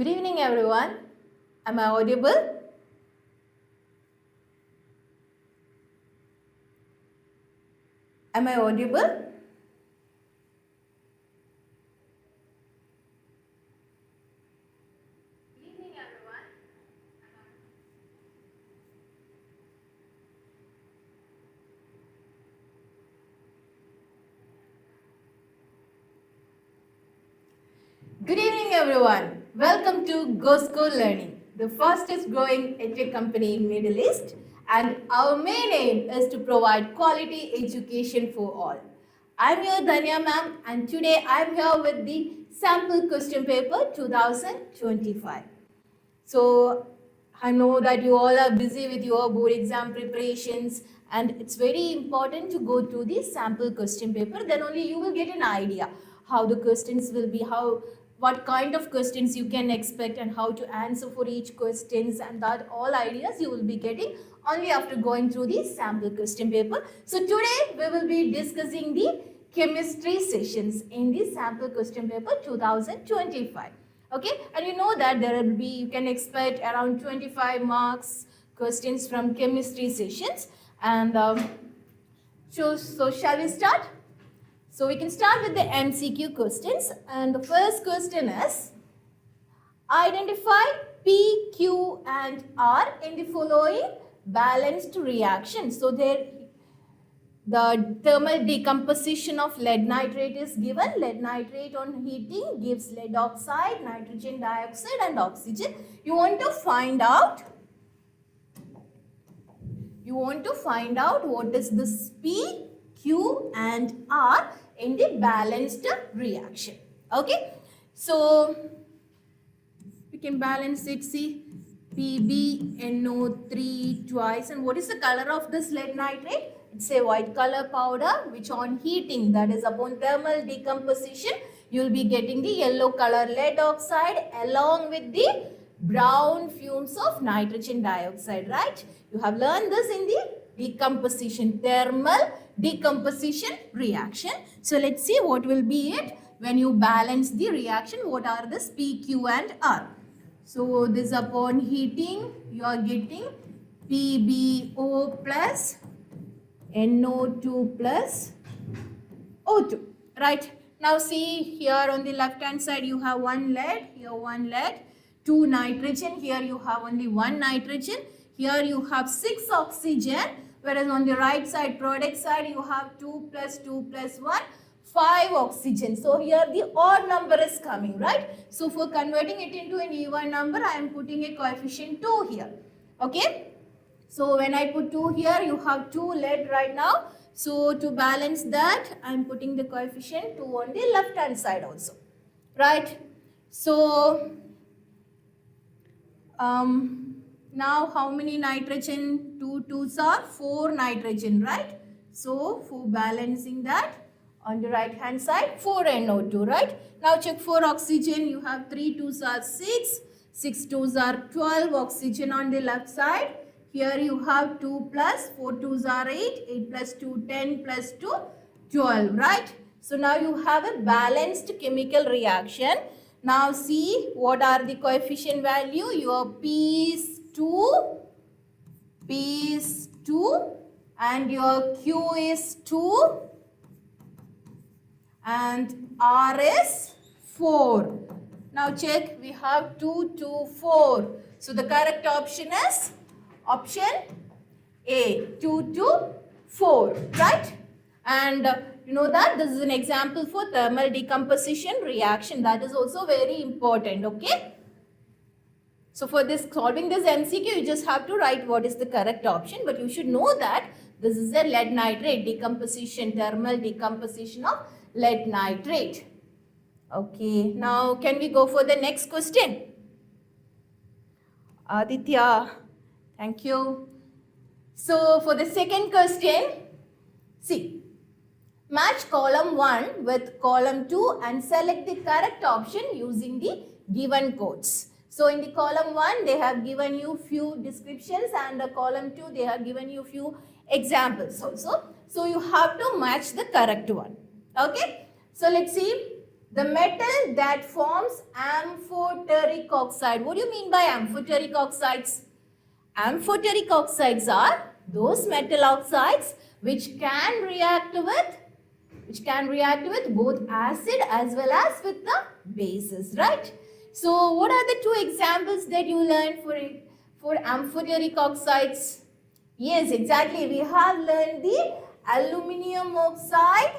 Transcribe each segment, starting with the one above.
Good evening, everyone. Am I audible? Am I audible? Good evening, everyone. Welcome to Go School Learning, the fastest growing edtech company in Middle East, and our main aim is to provide quality education for all. I'm your Danya ma'am, and today I'm here with the sample question paper 2025. So I know that you all are busy with your board exam preparations, and it's very important to go through the sample question paper. Then only you will get an idea how the questions will be, what kind of questions you can expect, and how to answer for each questions, and that all ideas you will be getting only after going through the sample question paper. So today we will be discussing the chemistry sessions in the sample question paper 2025. Okay, and you know that there will be, you can expect around 25 marks questions from chemistry sessions. And so shall we start? So we can start with the MCQ questions, and the first question is, identify P, Q and R in the following balanced reaction. So the thermal decomposition of lead nitrate is given. Lead nitrate on heating gives lead oxide, nitrogen dioxide and oxygen. You want to find out what is this P, Q and R in the balanced reaction. Okay, so we can balance it. See, PbNO3 twice. And what is the color of this lead nitrate? It's a white color powder, which on heating, that is upon thermal decomposition, you will be getting the yellow color lead oxide along with the brown fumes of nitrogen dioxide, right? You have learned this in the decomposition, thermal decomposition reaction. So let's see what will be it when you balance the reaction. What are this P, Q and R? So this upon heating, you are getting PbO plus NO2 plus O2, right? Now see, here on the left hand side you have one lead, here one lead, two nitrogen, here you have only one nitrogen, here you have 6 oxygen, whereas on the right side, product side, you have 2 plus 2 plus 1, 5 oxygen. So here the odd number is coming, right? So for converting it into an even number, I am putting a coefficient 2 here, okay? So when I put 2 here, you have 2 lead right now. So to balance that, I am putting the coefficient 2 on the left hand side also, right? So now how many nitrogen? 2 2s are 4 nitrogen, right? So for balancing that, on the right hand side, 4 NO2, right? Now check for oxygen. You have 3 2s are 6, 6 2s are 12 oxygen on the left side. Here you have 2 plus 4 2s are 8, 8 plus 2 10 plus 2 12, right? So now you have a balanced chemical reaction. Now see what are the coefficient value. Your P is 2, and your Q is 2 and R is 4. Now check, we have 2 2 4. So the correct option is option A, 2 to 4, right? And you know that this is an example for thermal decomposition reaction. That is also very important, okay? So for this, solving this MCQ, you just have to write what is the correct option. But you should know that this is a lead nitrate decomposition, thermal decomposition of lead nitrate. Okay, now can we go for the next question? Aditya. Thank you. So for the second question, see, match column 1 with column 2 and select the correct option using the given codes. So in the column 1, they have given you few descriptions, and the column 2, they have given you few examples also. So you have to match the correct one. Okay. So let's see. The metal that forms amphoteric oxide. What do you mean by amphoteric oxides? Amphoteric oxides are those metal oxides which can react with both acid as well as with the bases, right? So what are the two examples that you learned for amphoteric oxides? Yes, exactly. We have learned the aluminium oxide,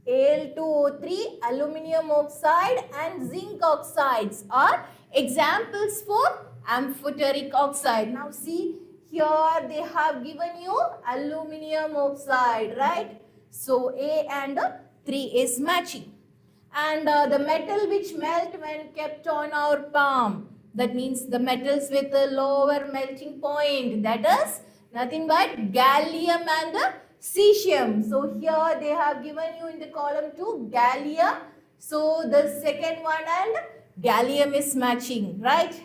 Al2O3, aluminium oxide and zinc oxides are examples for amphoteric oxide. Now see, here they have given you aluminium oxide, right? So A and 3 is matching. And the metal which melt when kept on our palm, that means the metals with a lower melting point, that is nothing but gallium and cesium. So here they have given you in the column 2 gallium. So the second one and gallium is matching, right?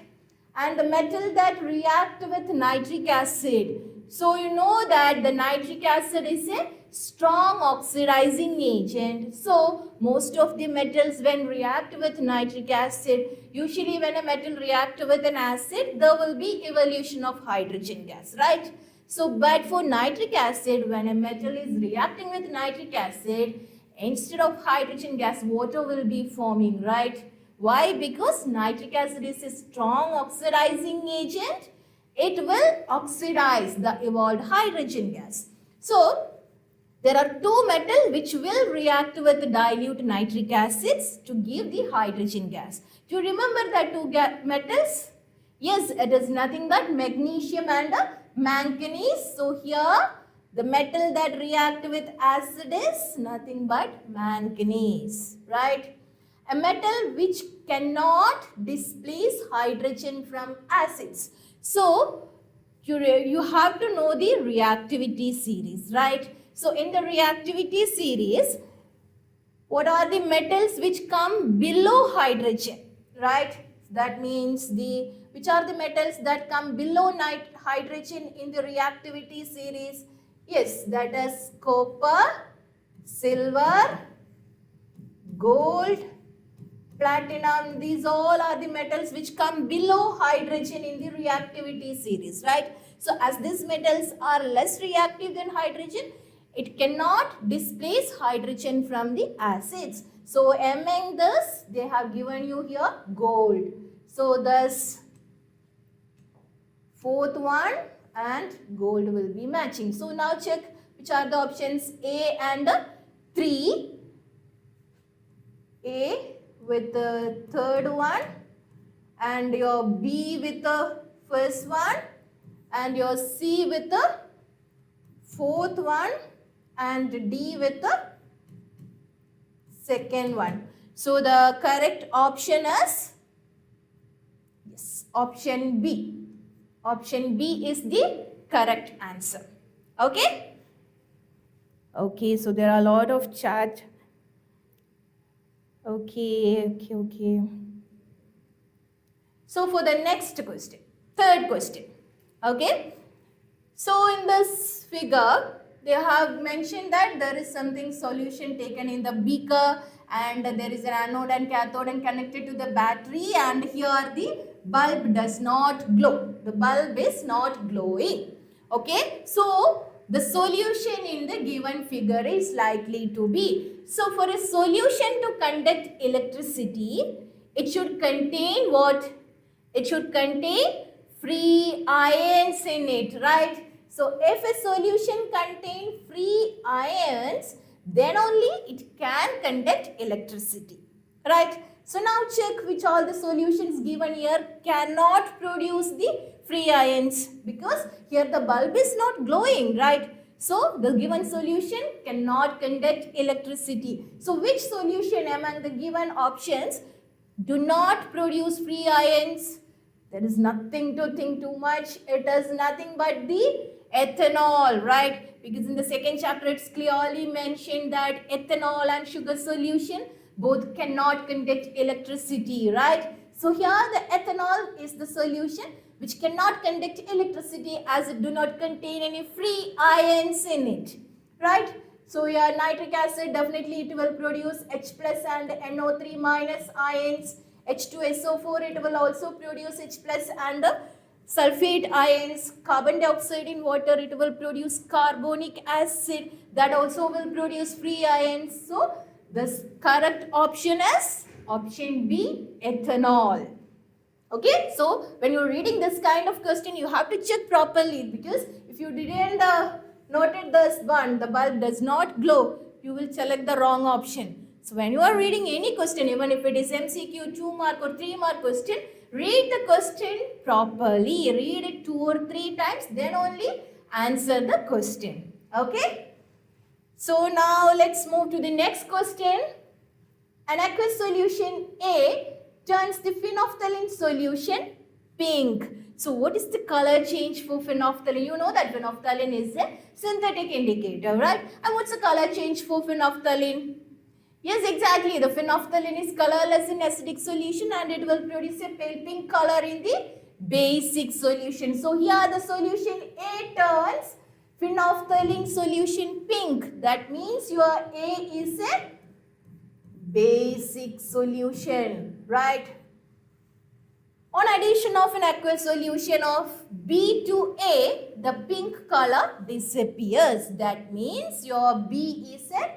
And the metal that react with nitric acid. So you know that the nitric acid is a strong oxidizing agent. So most of the metals when react with nitric acid, usually when a metal react with an acid, there will be evolution of hydrogen gas, right? So but for nitric acid, when a metal is reacting with nitric acid, instead of hydrogen gas, water will be forming, right? Why? Because nitric acid is a strong oxidizing agent. It will oxidize the evolved hydrogen gas. So there are two metals which will react with dilute nitric acids to give the hydrogen gas. Do you remember that two metals? Yes, it is nothing but magnesium and manganese. So here the metal that react with acid is nothing but manganese, right? A metal which cannot displace hydrogen from acids. So you have to know the reactivity series, right? So in the reactivity series, what are the metals which come below hydrogen, right? That means which are the metals that come below hydrogen in the reactivity series? Yes, that is copper, silver, gold, platinum. These all are the metals which come below hydrogen in the reactivity series, right? So as these metals are less reactive than hydrogen, it cannot displace hydrogen from the acids. So among this, they have given you here gold. So thus fourth one and gold will be matching. So now check which are the options A and 3. A with the third one and your B with the first one and your C with the fourth one and D with the second one. So the correct option is yes, option B. Option B is the correct answer. Okay? Okay, so there are a lot of chat. Okay. So for the next question, third question. Okay? So in this figure, they have mentioned that there is something solution taken in the beaker and there is an anode and cathode and connected to the battery, and here the bulb does not glow. The bulb is not glowing. Okay, so the solution in the given figure is likely to be. So for a solution to conduct electricity, it should contain what? It should contain free ions in it, right? So if a solution contains free ions, then only it can conduct electricity, right? So now check which all the solutions given here cannot produce the free ions, because here the bulb is not glowing, right? So the given solution cannot conduct electricity. So which solution among the given options do not produce free ions? There is nothing to think too much. It is nothing but the ethanol, right? Because in the second chapter, it's clearly mentioned that ethanol and sugar solution both cannot conduct electricity, right? So here the ethanol is the solution which cannot conduct electricity as it do not contain any free ions in it, right? So your nitric acid, definitely it will produce H plus and NO3 minus ions. H2SO4, it will also produce H plus and sulfate ions. Carbon dioxide in water, it will produce carbonic acid, that also will produce free ions. So the correct option is option B, ethanol. Okay, so when you're reading this kind of question, you have to check properly, because if you didn't noted this one, the bulb does not glow, you will select the wrong option. So when you are reading any question, even if it is MCQ, 2 mark or 3 mark question, read the question properly. Read it 2 or 3 times, then only answer the question. Okay. So now let's move to the next question. An aqueous solution A turns the phenolphthalein solution pink. So what is the color change for phenolphthalein? You know that phenolphthalein is a synthetic indicator, right? And what's the color change for phenolphthalein? Yes, exactly. The phenolphthalein is colorless in acidic solution and it will produce a pale pink color in the basic solution. So here the solution A turns phenolphthalein solution pink. That means your A is a basic solution, right? On addition of an aqueous solution of B to A, the pink color disappears. That means your B is an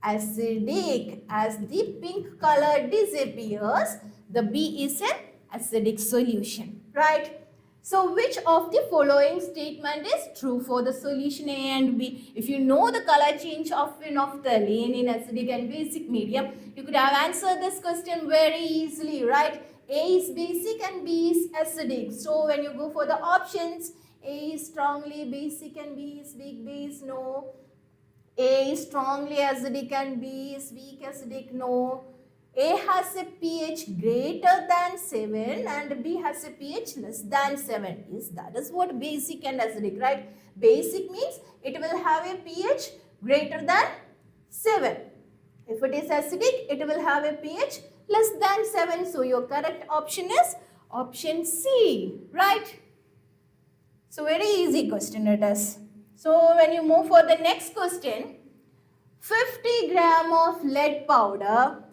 acidic. As the pink color disappears, the B is an acidic solution, right? So which of the following statement is true for the solution A and B? If you know the color change of phenolphthalein in acidic and basic medium, you could have answered this question very easily, right? A is basic and B is acidic. So when you go for the options, A is strongly basic and B is weak base, no. A is strongly acidic and B is weak acidic, no. A has a pH greater than 7 and B has a pH less than 7. Yes, that is what basic and acidic, right? Basic means it will have a pH greater than 7. If it is acidic, it will have a pH less than 7. So your correct option is option C, right? So very easy question it is. So when you move for the next question, 50 gram of lead powder.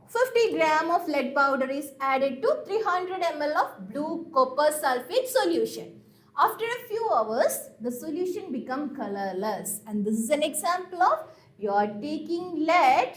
50 gram of lead powder is added to 300 ml of blue copper sulfate solution. After a few hours, the solution becomes colorless. And this is an example of you are taking lead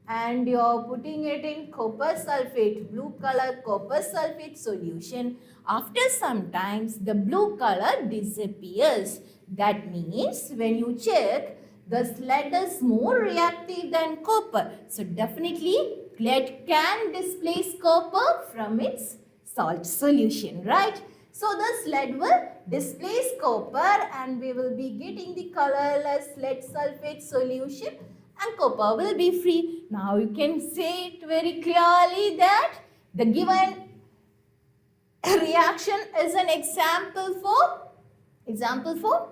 and you are putting it in copper sulfate, blue color copper sulfate solution. After some times, the blue color disappears. That means when you check, the lead is more reactive than copper. So definitely lead can displace copper from its salt solution, right? So this lead will displace copper and we will be getting the colorless lead sulfate solution and copper will be free. Now you can say it very clearly that the given reaction is an example for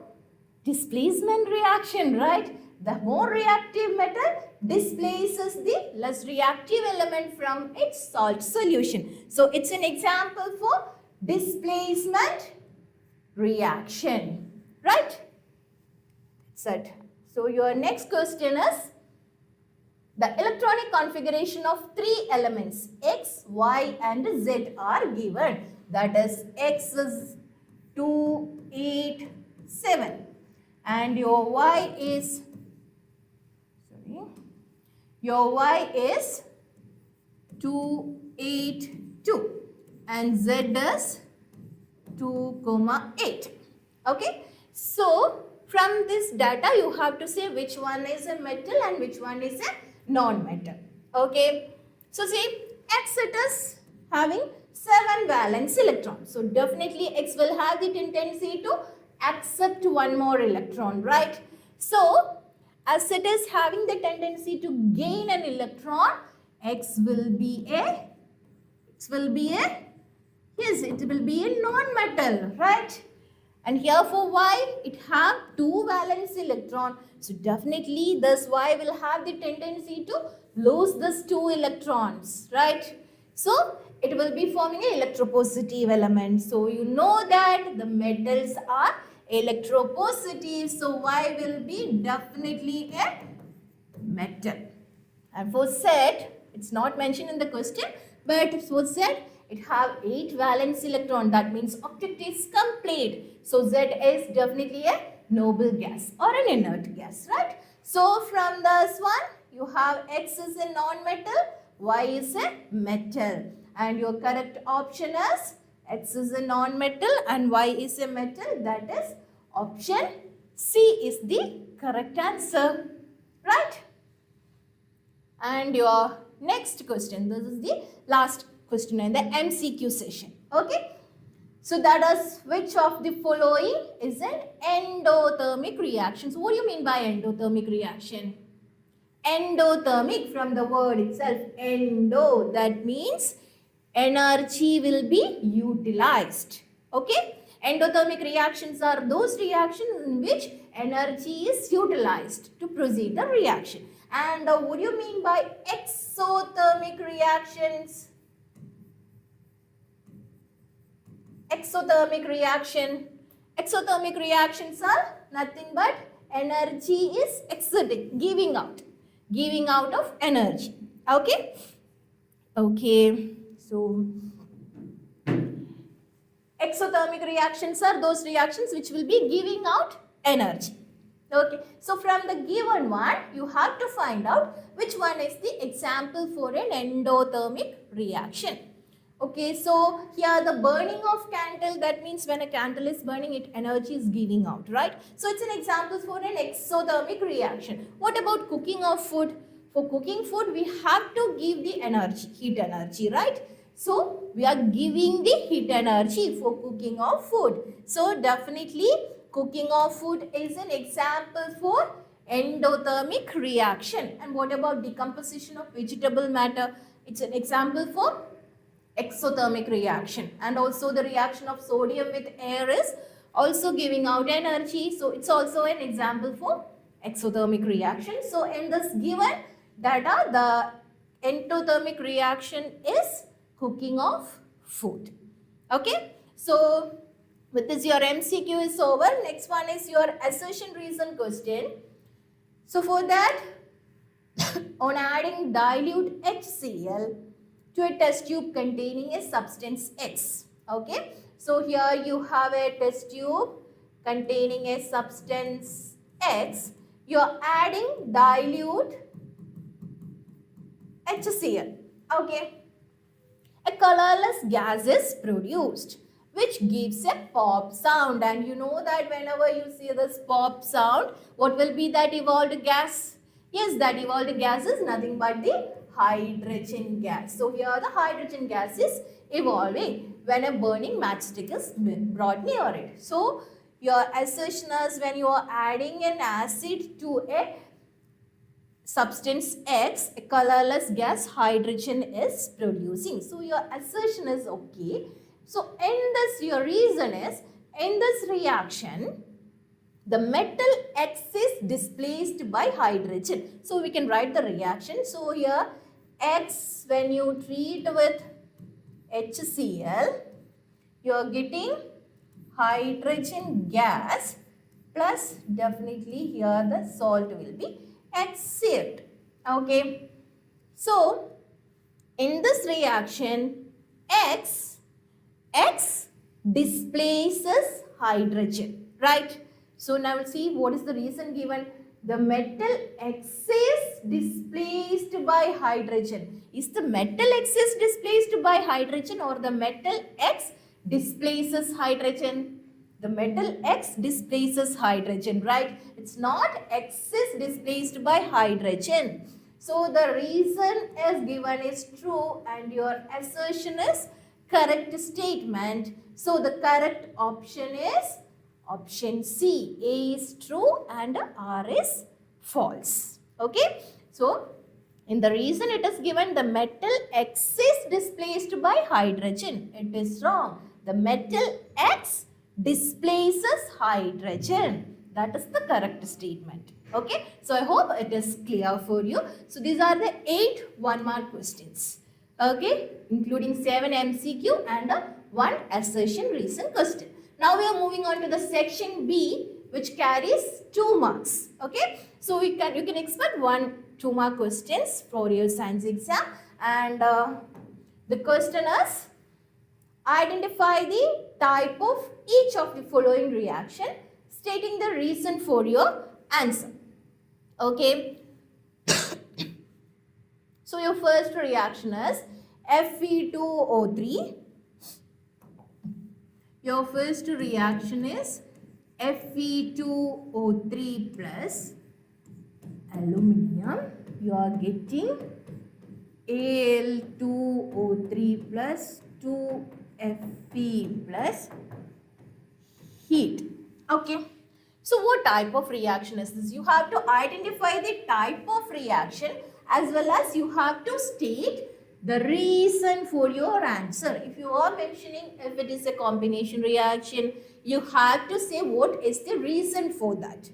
displacement reaction, right? The more reactive metal displaces the less reactive element from its salt solution. So it's an example for displacement reaction, right? That's it. So your next question is, the electronic configuration of 3 elements X, Y and Z are given. That is X is 2, 8, 7 and your Y is 2, 8, 2 and Z is 2, 8. Okay. So from this data you have to say which one is a metal and which one is a non-metal. Okay. So see, X it is having 7 valence electrons. So definitely X will have the tendency to accept one more electron, right? So as it is having the tendency to gain an electron, X will be a non-metal, right? And here for Y, it have 2 valence electron. So definitely this Y will have the tendency to lose these 2 electrons, right? So it will be forming an electropositive element. So you know that the metals are electropositive. So Y will be definitely a metal. And for Z, it's not mentioned in the question, but for Z, it have 8 valence electron. That means octet is complete. So Z is definitely a noble gas or an inert gas, right? So from this one, you have X is a non-metal, Y is a metal. And your correct option is X is a non-metal and Y is a metal. That is option C is the correct answer, right? And your next question, this is the last question in the MCQ session. Okay, so that is, which of the following is an endothermic reaction? So what do you mean by endothermic reaction? Endothermic, from the word itself, endo, that means energy will be utilized. Okay, endothermic reactions are those reactions in which energy is utilized to proceed the reaction. And what do you mean by exothermic reactions? Exothermic reaction. Exothermic reactions are nothing but energy is exerting, giving out of energy. Okay. Okay. So exothermic reactions are those reactions which will be giving out energy. Okay, so from the given one, you have to find out which one is the example for an endothermic reaction. Okay, so here the burning of candle, that means when a candle is burning, it energy is giving out, right? So it's an example for an exothermic reaction. What about cooking of food? For cooking food, we have to give the energy, heat energy, right? So we are giving the heat energy for cooking of food. So definitely cooking of food is an example for endothermic reaction. And what about decomposition of vegetable matter? It's an example for exothermic reaction. And also the reaction of sodium with air is also giving out energy. So it's also an example for exothermic reaction. So in this given data, the endothermic reaction is cooking of food. Okay. So with this, your MCQ is over. Next one is your assertion reason question. So for that, on adding dilute HCl to a test tube containing a substance X. Okay. So here you have a test tube containing a substance X. You are adding dilute HCl. Okay. A colorless gas is produced, which gives a pop sound. And you know that whenever you see this pop sound, what will be that evolved gas? Yes, that evolved gas is nothing but the hydrogen gas. So here the hydrogen gas is evolving when a burning matchstick is brought near it. So your assertion is when you are adding an acid to a substance X, a colorless gas hydrogen is producing. So your assertion is okay. So in this, your reason is, in this reaction, the metal X is displaced by hydrogen. So we can write the reaction. So here X, when you treat with HCl, you are getting hydrogen gas plus definitely here the salt will be exhaled. Okay. So in this reaction, X displaces hydrogen, right? So now we'll see what is the reason given. The metal X is displaced by hydrogen. Is the metal X is displaced by hydrogen or the metal X displaces hydrogen? The metal X displaces hydrogen, right? It's not X is displaced by hydrogen. So the reason is given is true and your assertion is correct statement. So the correct option is option C. A is true and R is false. Okay. So in the reason it is given the metal X is displaced by hydrogen. It is wrong. The metal X displaces hydrogen. That is the correct statement. Okay. So I hope it is clear for you. So these are the 8 one-mark questions. Okay. Including 7 MCQ and 1 assertion reason question. Now we are moving on to the section B, which carries 2 marks. Okay, so you can expect 2 mark questions for your science exam, and the question is, identify the type of each of the following reaction, stating the reason for your answer. Okay. So your first reaction is Fe2O3. Your first reaction is Fe2O3 plus aluminium. You are getting Al2O3 plus 2Fe plus heat. Okay. So what type of reaction is this? You have to identify the type of reaction as well as you have to state the reason for your answer. If you are mentioning if it is a combination reaction, you have to say what is the reason for that.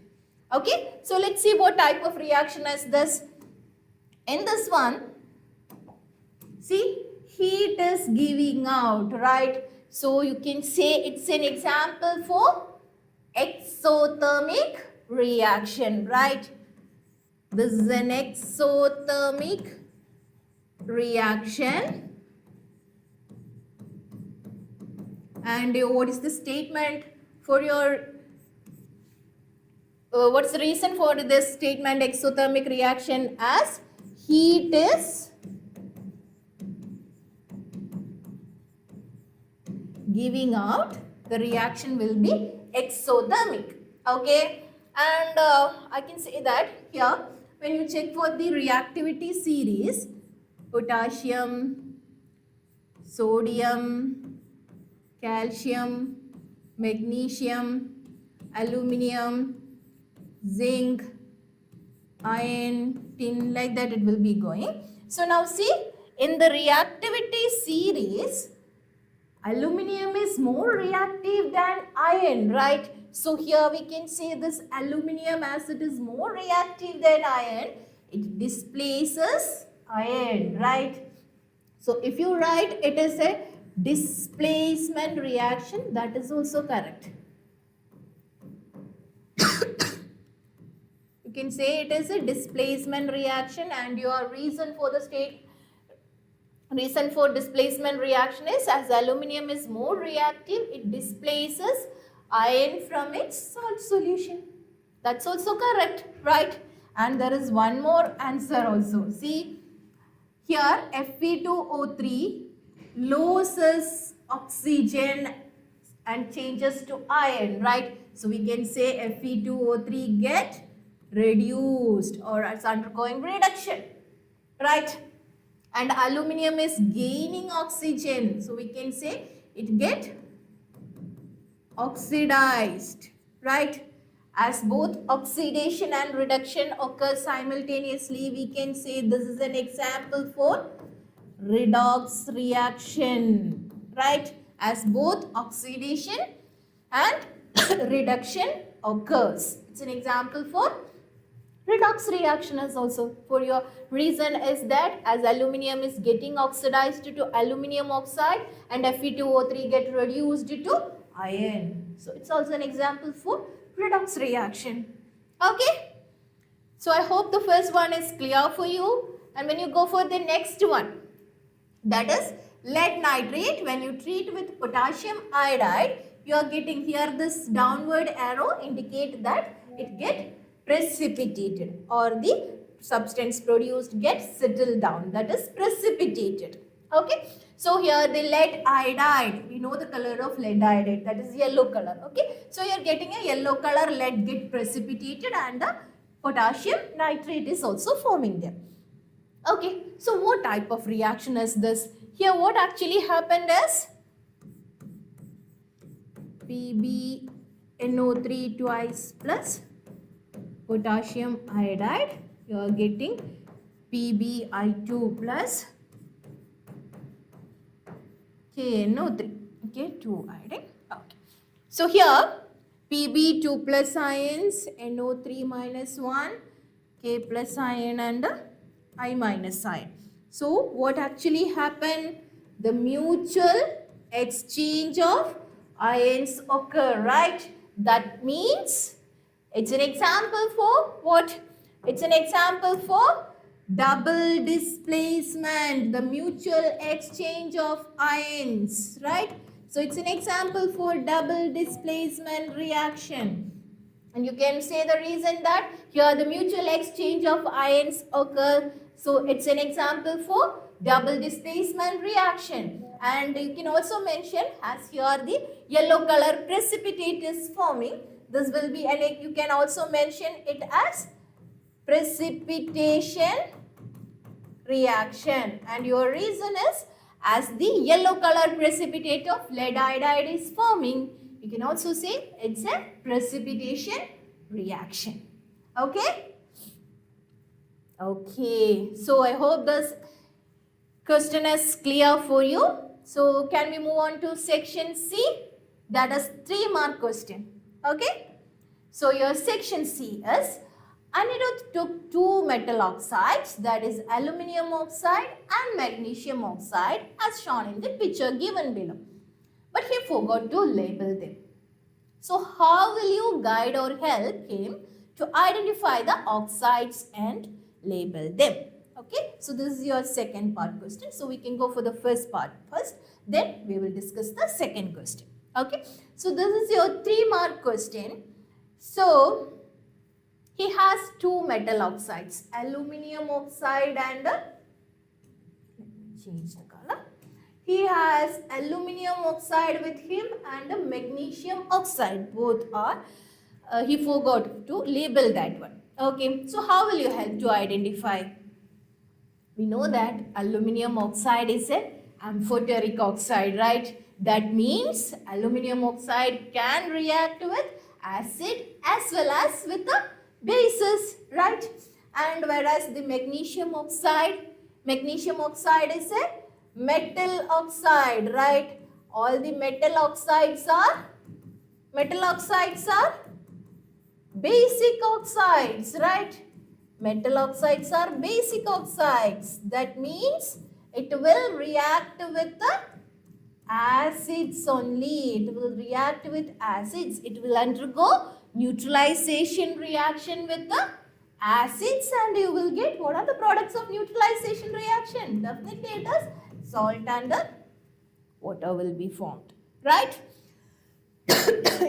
Okay, so let's see what type of reaction is this. In this one, see, heat is giving out, right? So you can say it's an example for exothermic reaction, right? This is an exothermic reaction. And what is the statement for your, what's the reason for this statement exothermic reaction? As heat is giving out, the reaction will be exothermic. Okay, and I can say that here when you check for the reactivity series, potassium, sodium, calcium, magnesium, aluminium, zinc, iron, tin, like that it will be going. So now see, in the reactivity series, aluminium is more reactive than iron, right? So here we can say this aluminium, as it is more reactive than iron, it displaces iron, right? So if you write it is a displacement reaction, that is also correct. You can say it is a displacement reaction, and your reason for displacement reaction is, as aluminium is more reactive, it displaces iron from its salt solution. That's also correct, right? And there is one more answer also. See, here Fe2O3 loses oxygen and changes to iron, right? So we can say Fe2O3 get reduced, or it's undergoing reduction, right? And aluminium is gaining oxygen, so we can say it get oxidized, right? As both oxidation and reduction occur simultaneously, we can say this is an example for redox reaction, right? As both oxidation and reduction occurs. It's an example for redox reaction is also. For your reason is that as aluminium is getting oxidized to aluminium oxide and Fe2O3 get reduced to iron. So it's also an example for redox reaction. Okay. So I hope the first one is clear for you. And when you go for the next one, that is lead nitrate, when you treat with potassium iodide, you are getting here this downward arrow indicate that it get precipitated, or the substance produced gets settled down, that is precipitated. Okay, so here the lead iodide, we know the color of lead iodide, that is yellow color. Okay, so you are getting a yellow color, lead get precipitated and the potassium nitrate is also forming there. Okay, so what type of reaction is this? Here what actually happened is PbNO3 twice plus potassium iodide, you are getting PbI2 plus KNO3, okay, 2 iodine. Okay, so here Pb2 plus ions, NO3 minus 1, K plus ion and I minus ion. So what actually happened? The mutual exchange of ions occur, right? That means it's an example for what? It's an example for double displacement, the mutual exchange of ions, right? So it's an example for double displacement reaction. And you can say the reason that here the mutual exchange of ions occur. So it's an example for double displacement reaction. And you can also mention as here the yellow color precipitate is forming. This will be, and you can also mention it as precipitation reaction. And your reason is as the yellow color precipitate of lead iodide is forming, you can also say it's a precipitation reaction. Okay? Okay. So I hope this question is clear for you. So can we move on to section C? That is 3-mark question. Okay? So your section C is Anirudh took 2 metal oxides, that is aluminium oxide and magnesium oxide as shown in the picture given below. But he forgot to label them. So how will you guide or help him to identify the oxides and label them? Okay, so this is your second part question. So we can go for the first part first, then we will discuss the second question. Okay, so this is your 3-mark question. So he has 2 metal oxides, aluminium oxide and let me change the color. He has aluminium oxide with him and magnesium oxide. Both are, he forgot to label that one. Okay, so how will you help to identify? We know that aluminium oxide is an amphoteric oxide, right? That means aluminium oxide can react with acid as well as with the bases, right? And whereas the magnesium oxide is a metal oxide, right? All the metal oxides are basic oxides, right? Metal oxides are basic oxides. That means it will react with the acids only. It will react with acids. It will undergo neutralization reaction with the acids and you will get, what are the products of neutralization reaction? Definitely it is salt and water will be formed, right?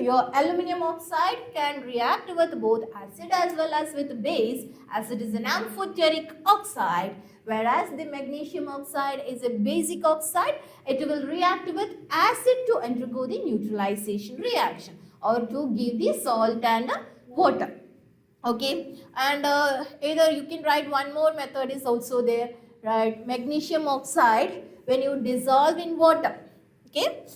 Your aluminium oxide can react with both acid as well as with base, as it is an amphoteric oxide, whereas the magnesium oxide is a basic oxide. It will react with acid to undergo the neutralization reaction or to give the salt and water. Okay, and either you can write one more method is also there, right? Magnesium oxide when you dissolve in water. Okay,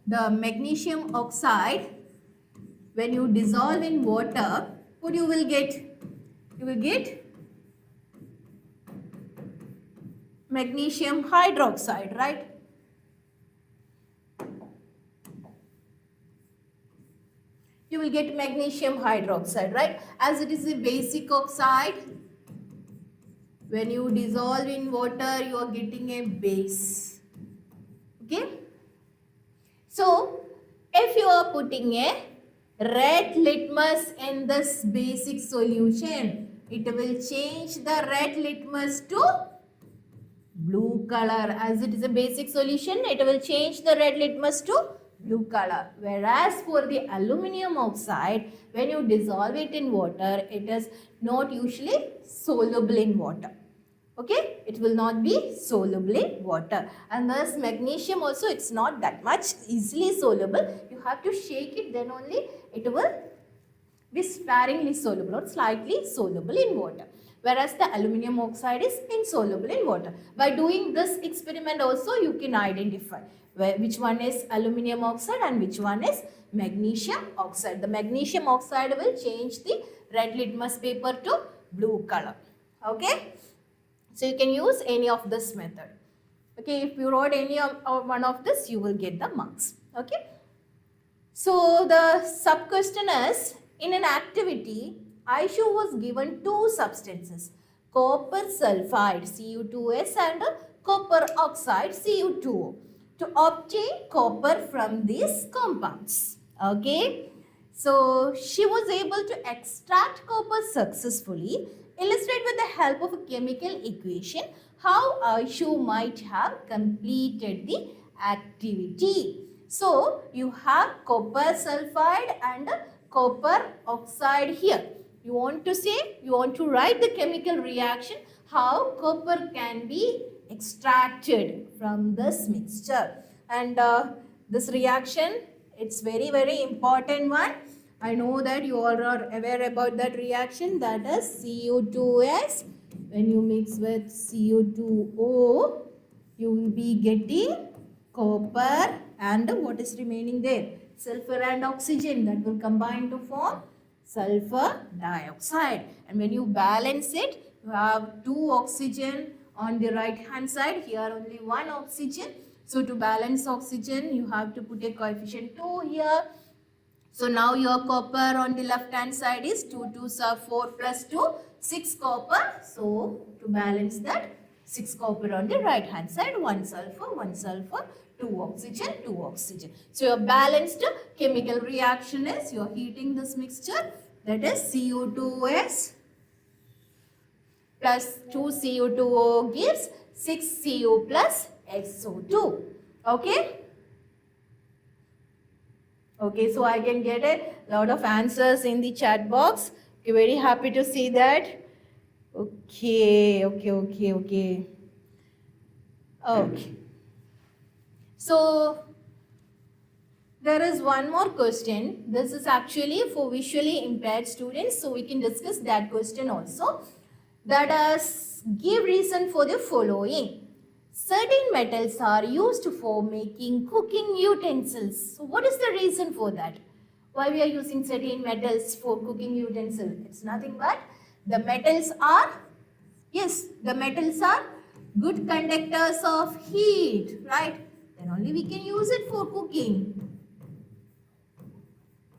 the magnesium oxide when you dissolve in water, what you will get? You will get magnesium hydroxide, right? You will get magnesium hydroxide, right? As it is a basic oxide, when you dissolve in water, you are getting a base. Okay? So, if you are putting a red litmus in this basic solution, it will change the red litmus to blue color. As it is a basic solution, it will change the red litmus to blue color. Whereas for the aluminium oxide, when you dissolve it in water, it is not usually soluble in water. Okay, it will not be soluble in water. And thus magnesium also, it's not that much easily soluble. You have to shake it, then only it will be sparingly soluble or slightly soluble in water. Whereas the aluminium oxide is insoluble in water. By doing this experiment also, you can identify which one is aluminium oxide and which one is magnesium oxide. The magnesium oxide will change the red litmus paper to blue color. Okay. So you can use any of this method. Okay. If you wrote any of one of this, you will get the marks. Okay. So the sub question is, in an activity, Aishu was given 2 substances, copper sulfide, Cu2S, and copper oxide Cu2O to obtain copper from these compounds. Okay. So she was able to extract copper successfully. Illustrate with the help of a chemical equation how Aishu might have completed the activity. So you have copper sulfide and copper oxide here. You want to write the chemical reaction how copper can be extracted from this mixture. And this reaction, it's very, very important one. I know that you all are aware about that reaction, that is Cu2S. When you mix with Cu2O, you will be getting copper and what is remaining there? Sulfur and oxygen that will combine to form sulfur dioxide. And when you balance it, you have 2 oxygen on the right hand side. Here only 1 oxygen. So to balance oxygen, you have to put a coefficient 2 here. So now your copper on the left hand side is 2 2s are 4 plus 2, 6 copper. So to balance that, 6 copper on the right hand side, 1 sulfur, 2 oxygen, 2 oxygen. So your balanced chemical reaction is, you are heating this mixture, that is Cu2S plus 2 Cu2O gives 6 Cu plus SO2. Okay. Okay, so I can get a lot of answers in the chat box. Okay, very happy to see that. Okay. So there is one more question. This is actually for visually impaired students, so we can discuss that question also. That is, give reason for the following. Certain metals are used for making cooking utensils. So what is the reason for that? Why we are using certain metals for cooking utensils? It's nothing but the metals are good conductors of heat, right? Then only we can use it for cooking.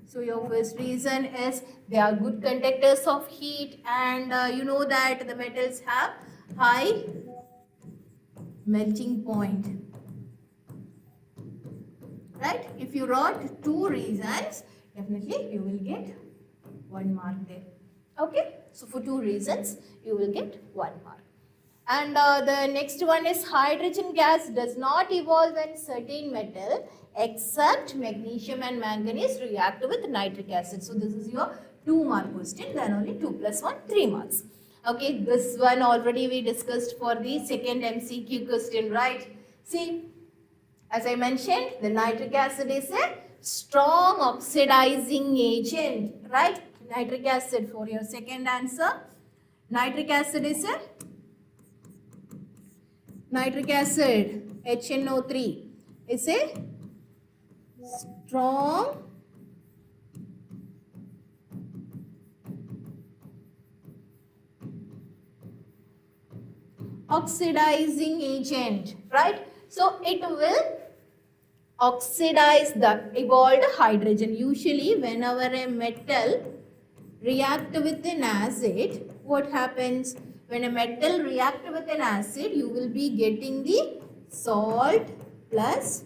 So your first reason is they are good conductors of heat, and you know that the metals have high melting point, right? If you wrote 2 reasons, definitely you will get 1 mark there. Okay, so for 2 reasons you will get 1 mark. And the next one is, hydrogen gas does not evolve when certain metal except magnesium and manganese react with nitric acid. So this is your 2 mark question, then only 2 plus 1, 3 marks. Okay, this one already we discussed for the second MCQ question, right? See, as I mentioned, the nitric acid is a strong oxidizing agent, right? Nitric acid for your second answer. Nitric acid is a HNO3 is a strong oxidizing agent, right? So it will oxidize the evolved hydrogen. Usually whenever a metal react with an acid, what happens? When a metal react with an acid, you will be getting the salt plus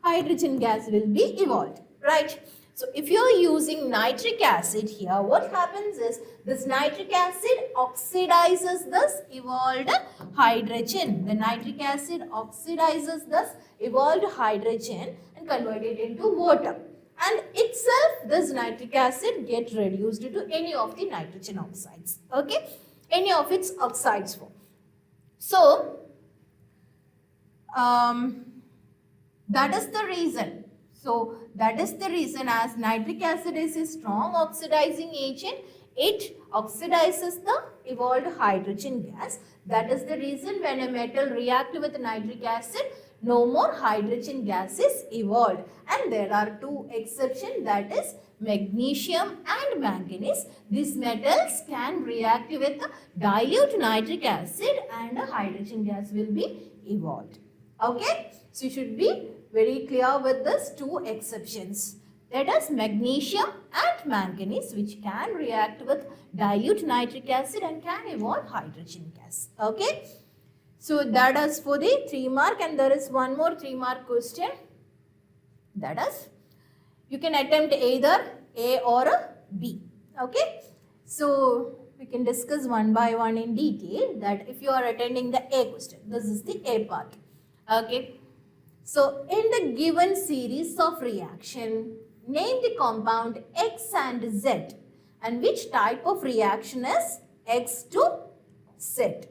hydrogen gas will be evolved, right? So if you are using nitric acid here, what happens is this nitric acid oxidizes this evolved hydrogen. The nitric acid oxidizes this evolved hydrogen and convert it into water. And itself, this nitric acid get reduced to any of the nitrogen oxides. Okay, any of its oxides form. So that is the reason. So that is the reason, as nitric acid is a strong oxidizing agent, it oxidizes the evolved hydrogen gas. That is the reason when a metal reacts with nitric acid, no more hydrogen gas is evolved. And there are 2 exceptions, that is magnesium and manganese. These metals can react with dilute nitric acid and a hydrogen gas will be evolved. Okay, so you should be very clear with these 2 exceptions. That is magnesium and manganese, which can react with dilute nitric acid and can evolve hydrogen gas. Okay. So that is for the 3 mark, and there is one more 3 mark question. That is, you can attempt either A or a B. Okay. So we can discuss one by one in detail that if you are attending the A question, this is the A part. Okay. So in the given series of reaction, name the compound X and Z, and which type of reaction is X to Z.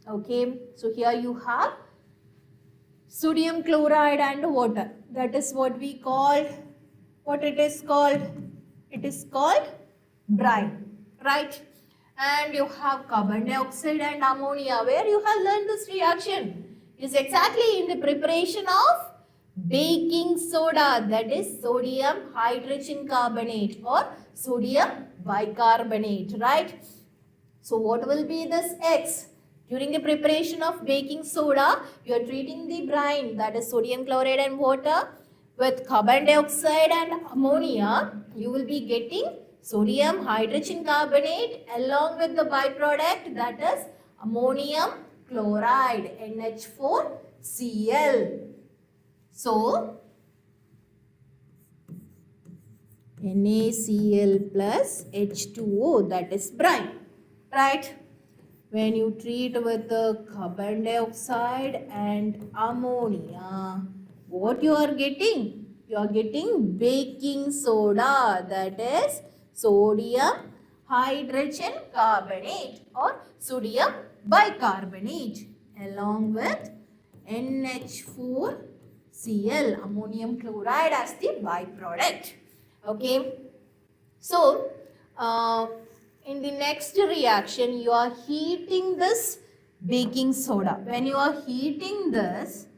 Okay. So here you have sodium chloride and water. That is what we call, what it is called? It is called brine, right? And you have carbon dioxide and ammonia. Where you have learned this reaction? It is exactly in the preparation of baking soda, that is sodium hydrogen carbonate or sodium bicarbonate, right? So what will be this X? During the preparation of baking soda, you are treating the brine, that is sodium chloride and water, with carbon dioxide and ammonia. You will be getting sodium hydrogen carbonate along with the byproduct, that is ammonium chloride, NH4Cl. So NaCl plus H2O, that is brine, right? When you treat with the carbon dioxide and ammonia, what you are getting? You are getting baking soda, that is sodium hydrogen carbonate or sodium bicarbonate along with NH4Cl, ammonium chloride, as the byproduct. Okay. So, in the next reaction, you are heating this baking soda. When you are heating this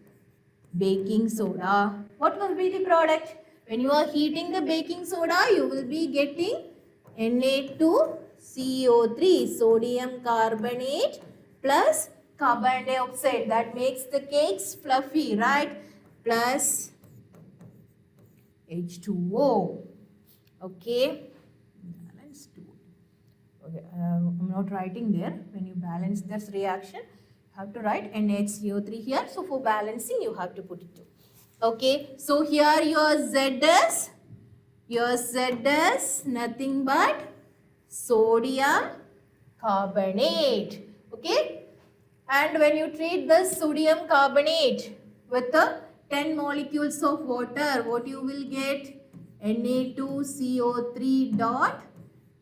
baking soda, what will be the product? When you are heating the baking soda, you will be getting Na2CO3, sodium carbonate plus carbon dioxide. That makes the cakes fluffy, right? Plus H2O. Okay. Balance 2. Okay, I'm not writing there. When you balance this reaction, you have to write NaCO3 here. So for balancing, you have to put it 2. Okay, so here your Z is nothing but sodium carbonate. Okay, and when you treat this sodium carbonate with the 10 molecules of water, what you will get? Na2CO3 dot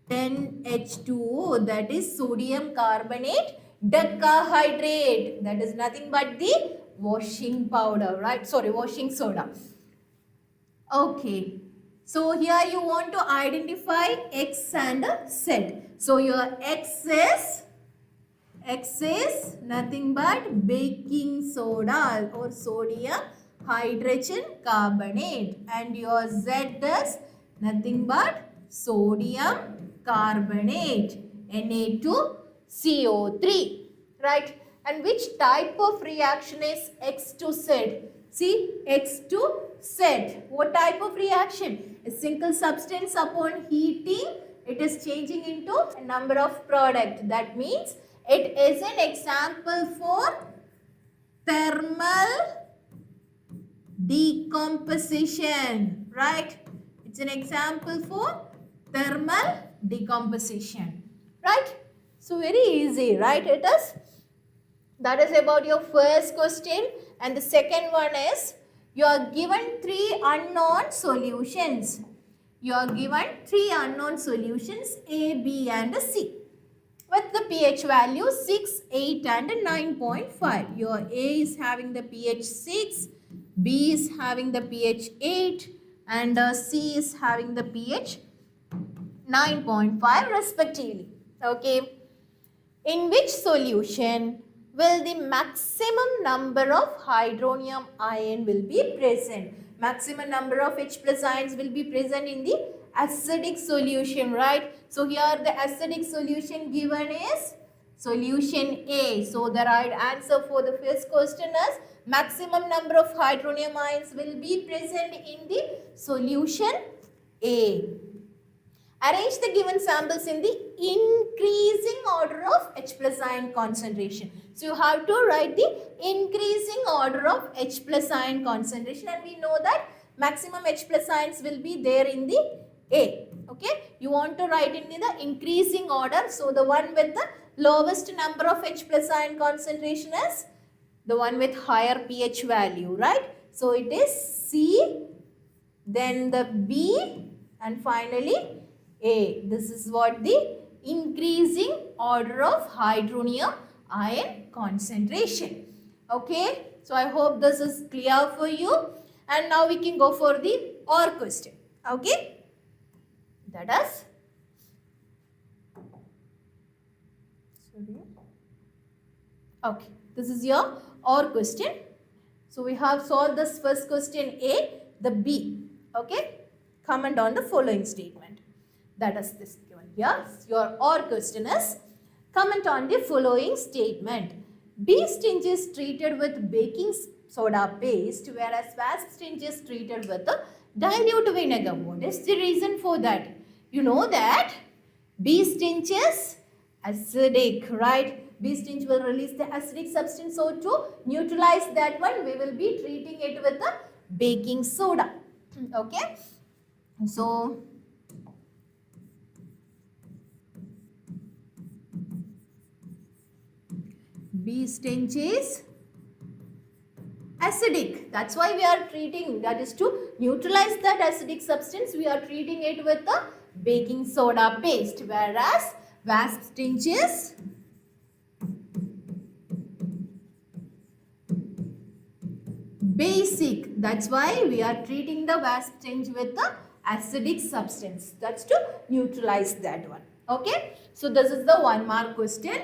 10H2O, that is sodium carbonate decahydrate. That is nothing but the washing powder, right? Sorry, washing soda. Okay. So here you want to identify X and Z. So your X is nothing but baking soda or sodium hydrogen carbonate, and your Z is nothing but sodium carbonate, Na2CO3, right? And which type of reaction is X to Z? See, X to Z. What type of reaction? A single substance upon heating, it is changing into a number of product. That means it is an example for thermal decomposition, right? It's an example for thermal decomposition, right? So very easy, right? It is. That is about your first question. And the second one is, you are given 3 unknown solutions. You are given 3 unknown solutions, A, B and C, with the pH value 6, 8 and 9.5. Your A is having the pH 6, B is having the pH 8 and C is having the pH 9.5 respectively. Okay. In which solution will the maximum number of hydronium ion will be present? Maximum number of H plus ions will be present in the acidic solution, right? So here the acidic solution given is solution A. So the right answer for the first question is maximum number of hydronium ions will be present in the solution A. Arrange the given samples in the increasing order of H plus ion concentration. So you have to write the increasing order of H plus ion concentration, and we know that maximum H plus ions will be there in the A. Okay, you want to write it in the increasing order. So the one with the lowest number of H plus ion concentration is the one with higher pH value, right? So it is C, then the B, and finally A. This is what the increasing order of hydronium ion concentration. Okay, so I hope this is clear for you. And now we can go for the OR question. Okay, that is, okay, this is your OR question. So we have solved this first question A, the B. Okay, comment on the following statement. That is this given here. Your OR question is, comment on the following statement. Bee sting is treated with baking soda paste, whereas wasp sting is treated with a dilute vinegar. What is the reason for that? You know that bee sting is acidic, right? Bee sting will release the acidic substance. So to neutralize that one, we will be treating it with a baking soda. Okay, so bee sting is acidic. That's why we are treating, that is to neutralize that acidic substance, we are treating it with a baking soda paste, whereas wasp sting is basic. That's why we are treating the wasp sting with the acidic substance. That's to neutralize that one. Okay, so this is the 1 mark question.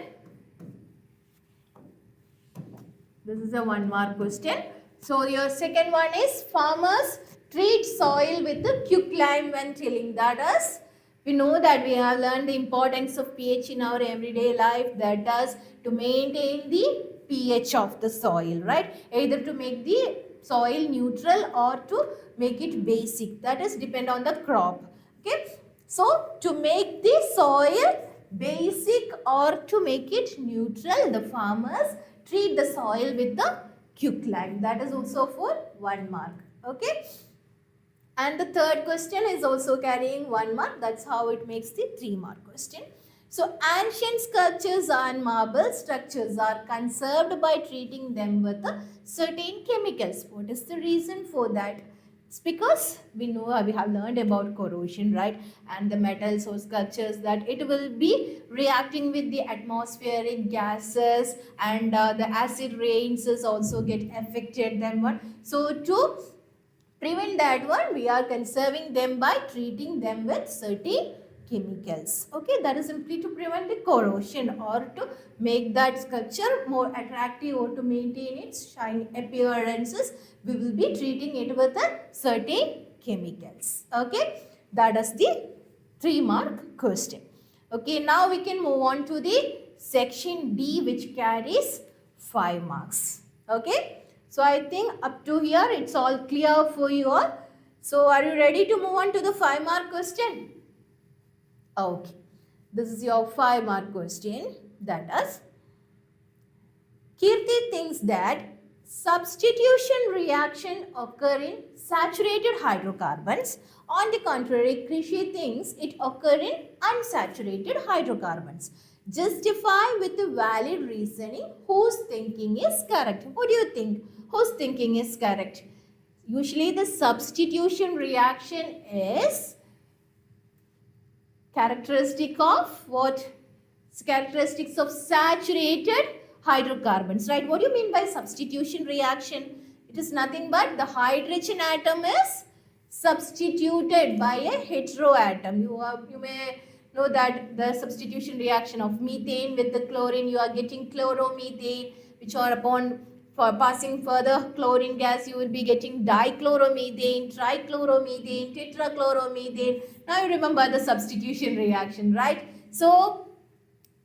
This is a 1 mark question. So your second one is, farmers treat soil with the quicklime when tilling. That is, we know that we have learned the importance of pH in our everyday life. That does to maintain the pH of the soil, right? Either to make the soil neutral or to make it basic. That is depend on the crop. Okay. So to make the soil basic or to make it neutral, the farmers treat the soil with the quicklime. That is also for 1 mark. Okay. And the third question is also carrying 1 mark. That's how it makes the 3 mark question. So ancient sculptures and marble structures are conserved by treating them with certain chemicals. What is the reason for that? It's because we know, we have learned about corrosion, right? And the metals or sculptures, that it will be reacting with the atmospheric gases, and the acid rains is also get affected them one. So to prevent that one, we are conserving them by treating them with certain chemicals. Okay, that is simply to prevent the corrosion or to make that sculpture more attractive or to maintain its shiny appearances. We will be treating it with a certain chemicals. Okay, that is the 3 mark question. Okay, now we can move on to the section D, which carries 5 marks. Okay, so I think up to here it's all clear for you all. So are you ready to move on to the 5 mark question? Okay, this is your 5 mark question. That is, Kirti thinks that substitution reaction occur in saturated hydrocarbons. On the contrary, Krishi thinks it occur in unsaturated hydrocarbons. Justify with the valid reasoning whose thinking is correct. What do you think? Whose thinking is correct? Usually the substitution reaction is characteristic of what? Characteristics of saturated hydrocarbons, right? What do you mean by substitution reaction? It is nothing but the hydrogen atom is substituted by a heteroatom. You may know that the substitution reaction of methane with the chlorine, you are getting chloromethane, which are upon for passing further chlorine gas, you will be getting dichloromethane, trichloromethane, tetrachloromethane. Now you remember the substitution reaction, right? So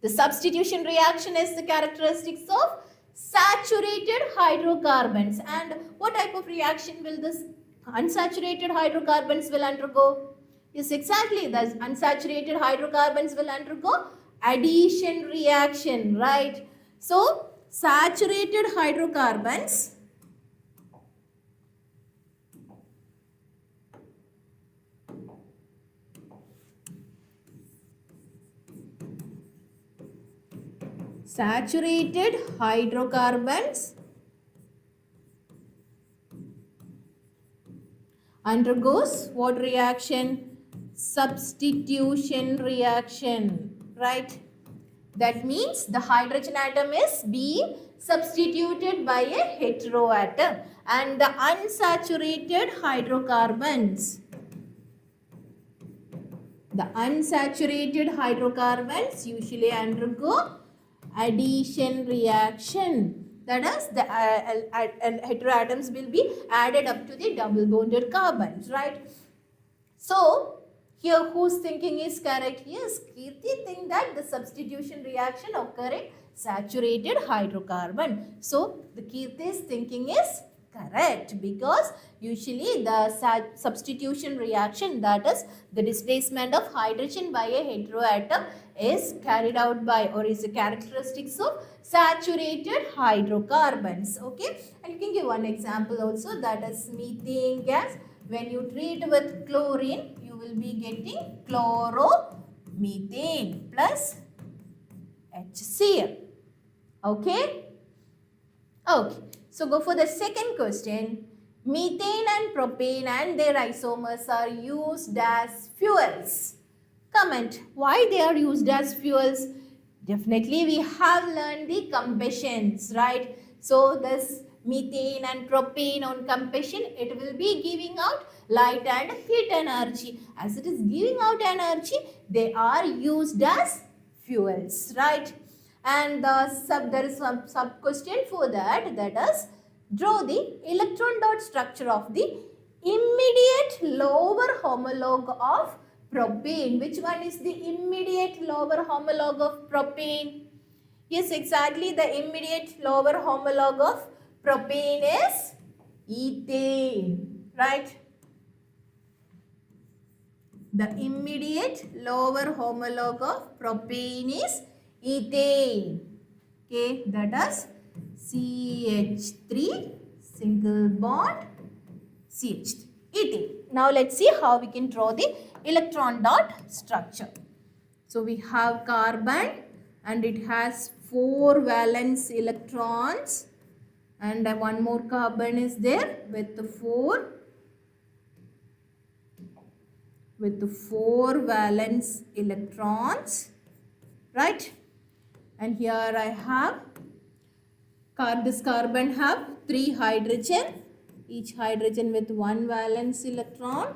the substitution reaction is the characteristics of saturated hydrocarbons. And what type of reaction will this unsaturated hydrocarbons will undergo? Yes, exactly. The unsaturated hydrocarbons will undergo addition reaction, right? So, saturated hydrocarbons saturated hydrocarbons undergoes what reaction? Substitution reaction, right? That means the hydrogen atom is being substituted by a heteroatom, and the unsaturated hydrocarbons usually undergo addition reaction. That is, the heteroatoms will be added up to the double bonded carbons, right? So, here whose thinking is correct? Yes, Kirti think that the substitution reaction occurring saturated hydrocarbon. So, the Kirti's thinking is correct because usually the substitution reaction, that is the displacement of hydrogen by a heteroatom, is carried out by or is a characteristics of saturated hydrocarbons. Okay, and you can give one example also, that is methane gas. When you treat with chlorine, you will be getting chloromethane plus HCl. Okay? Okay. So go for the second question. Methane and propane and their isomers are used as fuels. Comment why they are used as fuels. Definitely we have learned the combustions, right? So this methane and propane on combustion, it will be giving out light and heat energy. As it is giving out energy, they are used as fuels, right? And there is some sub question for that, that is, draw the electron dot structure of the immediate lower homologue of propane. Which one is the immediate lower homologue of propane? Yes, exactly, the immediate lower homologue of propane is ethane, right? The immediate lower homologue of propane is ethane. Okay, that is CH3 single bond CH3, ethane. Now let's see how we can draw the electron dot structure. So we have carbon and it has 4 valence electrons, and one more carbon is there with the 4 valence electrons, right? And here I have this carbon have 3 hydrogen, each hydrogen with 1 valence electron.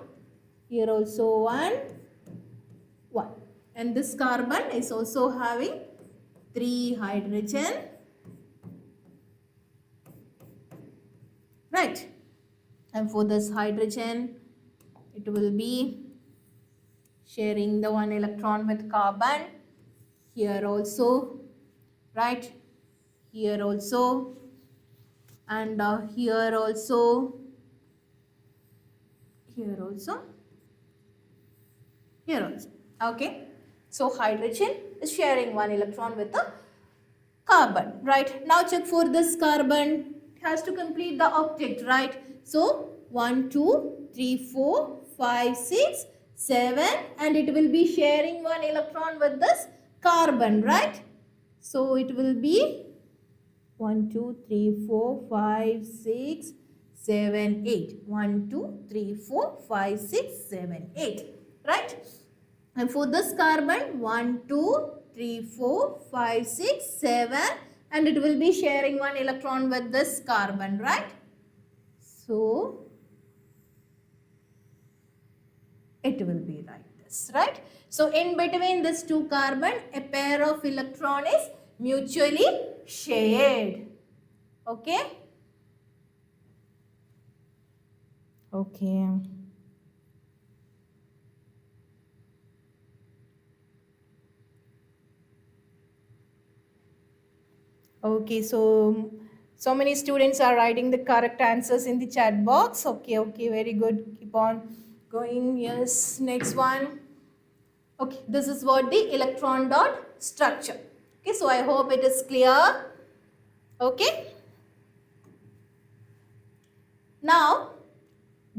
Here also 1, and this carbon is also having 3 hydrogen, right? And for this hydrogen, it will be sharing the 1 electron with carbon. Here also, right? Here also, and here also, here also, here also. Okay. So hydrogen is sharing 1 electron with the carbon, right? Now check for this carbon. It has to complete the octet, right? So 1, 2, 3, 4, 5, 6, 7, and it will be sharing 1 electron with this carbon, right? So it will be 1, 2, 3, 4, 5, 6, 7, 8. 1, 2, 3, 4, 5, 6, 7, 8. Right? And for this carbon, 1, 2, 3, 4, 5, 6, 7. And it will be sharing 1 electron with this carbon. Right? So, it will be like this. Right? So, in between this 2 carbon, a pair of electron is mutually shared. Okay? Okay. Okay, so many students are writing the correct answers in the chat box. Okay, very good. Keep on Going, yes, next one. Okay, this is what the electron dot structure. Okay, so I hope it is clear. Okay. Now,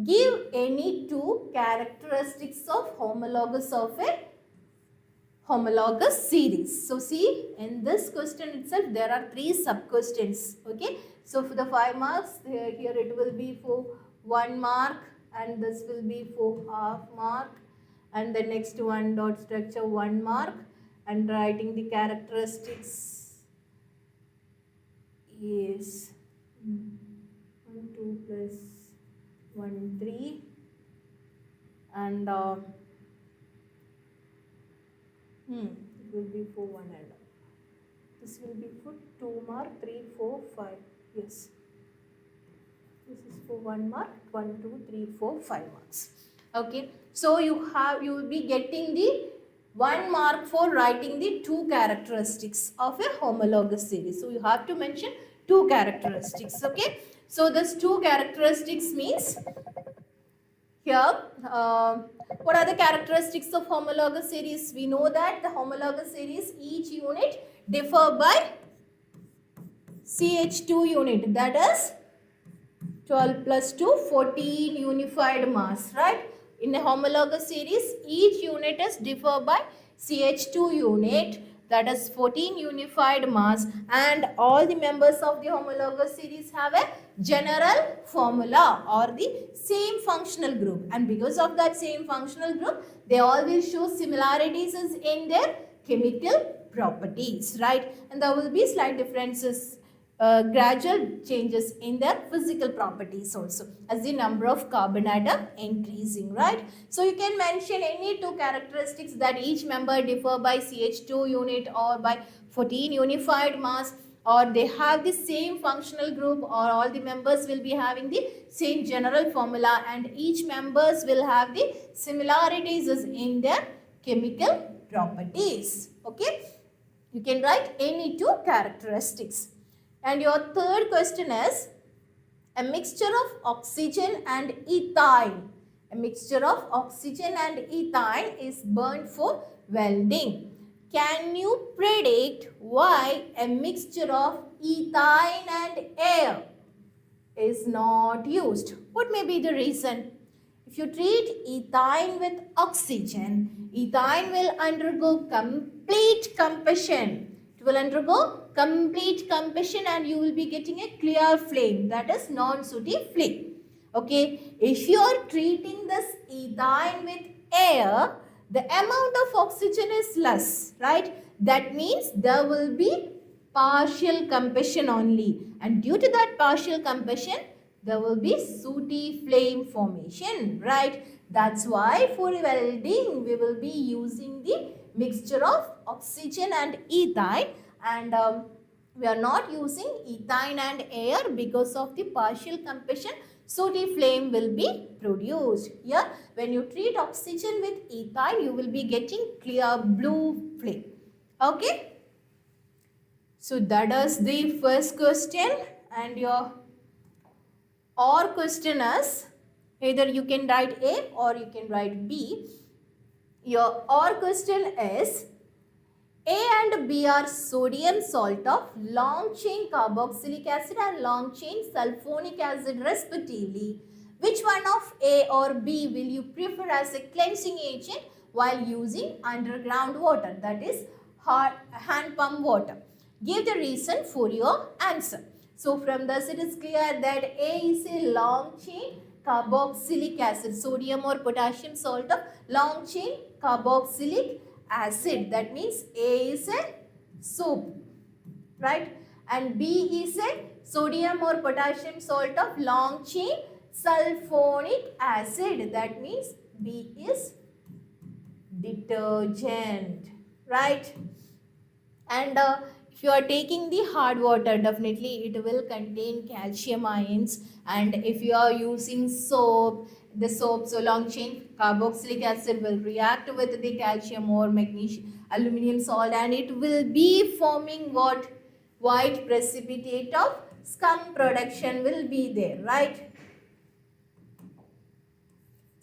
give any two characteristics of homologous series. So see, in this question itself there are three sub questions. Okay, so for the 5 marks, here it will be for 1 mark, and this will be for half mark, and the next one dot structure 1 mark, and writing the characteristics is 1 2 plus 1 3, and it will be for 1, and this will be for 2 mark, 3 4 5. Yes, this is for 1 mark, 1 2 3 4 5 marks. Okay, so you will be getting the 1 mark for writing the two characteristics of a homologous series. So you have to mention two characteristics. Okay, so this two characteristics means here, what are the characteristics of homologous series? We know that the homologous series, each unit differ by CH2 unit, that is 12 plus 2, 14 unified mass, right? In a homologous series, each unit is differ by CH2 unit, that is 14 unified mass, and all the members of the homologous series have a general formula or the same functional group, and because of that same functional group, they all will show similarities in their chemical properties, right? And there will be slight differences, gradual changes in their physical properties also as the number of carbon atom increasing, right? So you can mention any two characteristics that each member differ by CH2 unit or by 14 unified mass, or they have the same functional group, or all the members will be having the same general formula, and each members will have the similarities in their chemical properties. Okay, you can write any two characteristics. And your third question is a mixture of oxygen and ethine. A mixture of oxygen and ethine is burned for welding. Can you predict why a mixture of ethine and air is not used? What may be the reason? If you treat ethine with oxygen, ethine will undergo complete combustion. It will undergo complete combustion, and you will be getting a clear flame, that is non-sooty flame. Okay, if you are treating this ethine with air, the amount of oxygen is less, right? That means there will be partial combustion only, and due to that partial combustion, there will be sooty flame formation, right? That's why for welding we will be using the mixture of oxygen and ethine, and we are not using ethine and air because of the partial combustion. Sooty flame will be produced. Here, when you treat oxygen with ethine, you will be getting clear blue flame. Okay. So that is the first question, and your or question is, either you can write A or you can write B. Your or question is, A and B are sodium salt of long chain carboxylic acid and long chain sulfonic acid respectively. Which one of A or B will you prefer as a cleansing agent while using underground water, that is hand pump water? Give the reason for your answer. So from this it is clear that A is a long chain carboxylic acid, sodium or potassium salt of long chain carboxylic acid. That means A is a soap, right? And B is a sodium or potassium salt of long chain sulfonic acid. That means B is detergent, right? And if you are taking the hard water, definitely it will contain calcium ions, and if you are using soap, the soap, so long chain carboxylic acid will react with the calcium or magnesium aluminum salt, and it will be forming what? White precipitate of scum production will be there, right?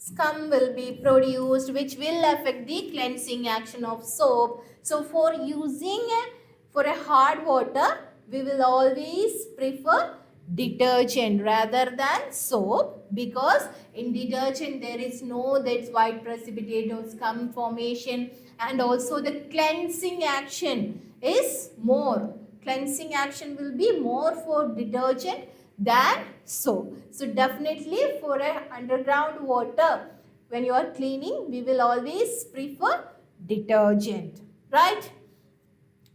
scum will be produced, which will affect the cleansing action of soap. So for using for a hard water, we will always prefer detergent rather than soap, because in detergent there is no that white precipitate or scum formation, and also the cleansing action is more. Cleansing action will be more for detergent than soap. So definitely for a underground water, when you are cleaning, we will always prefer detergent, right?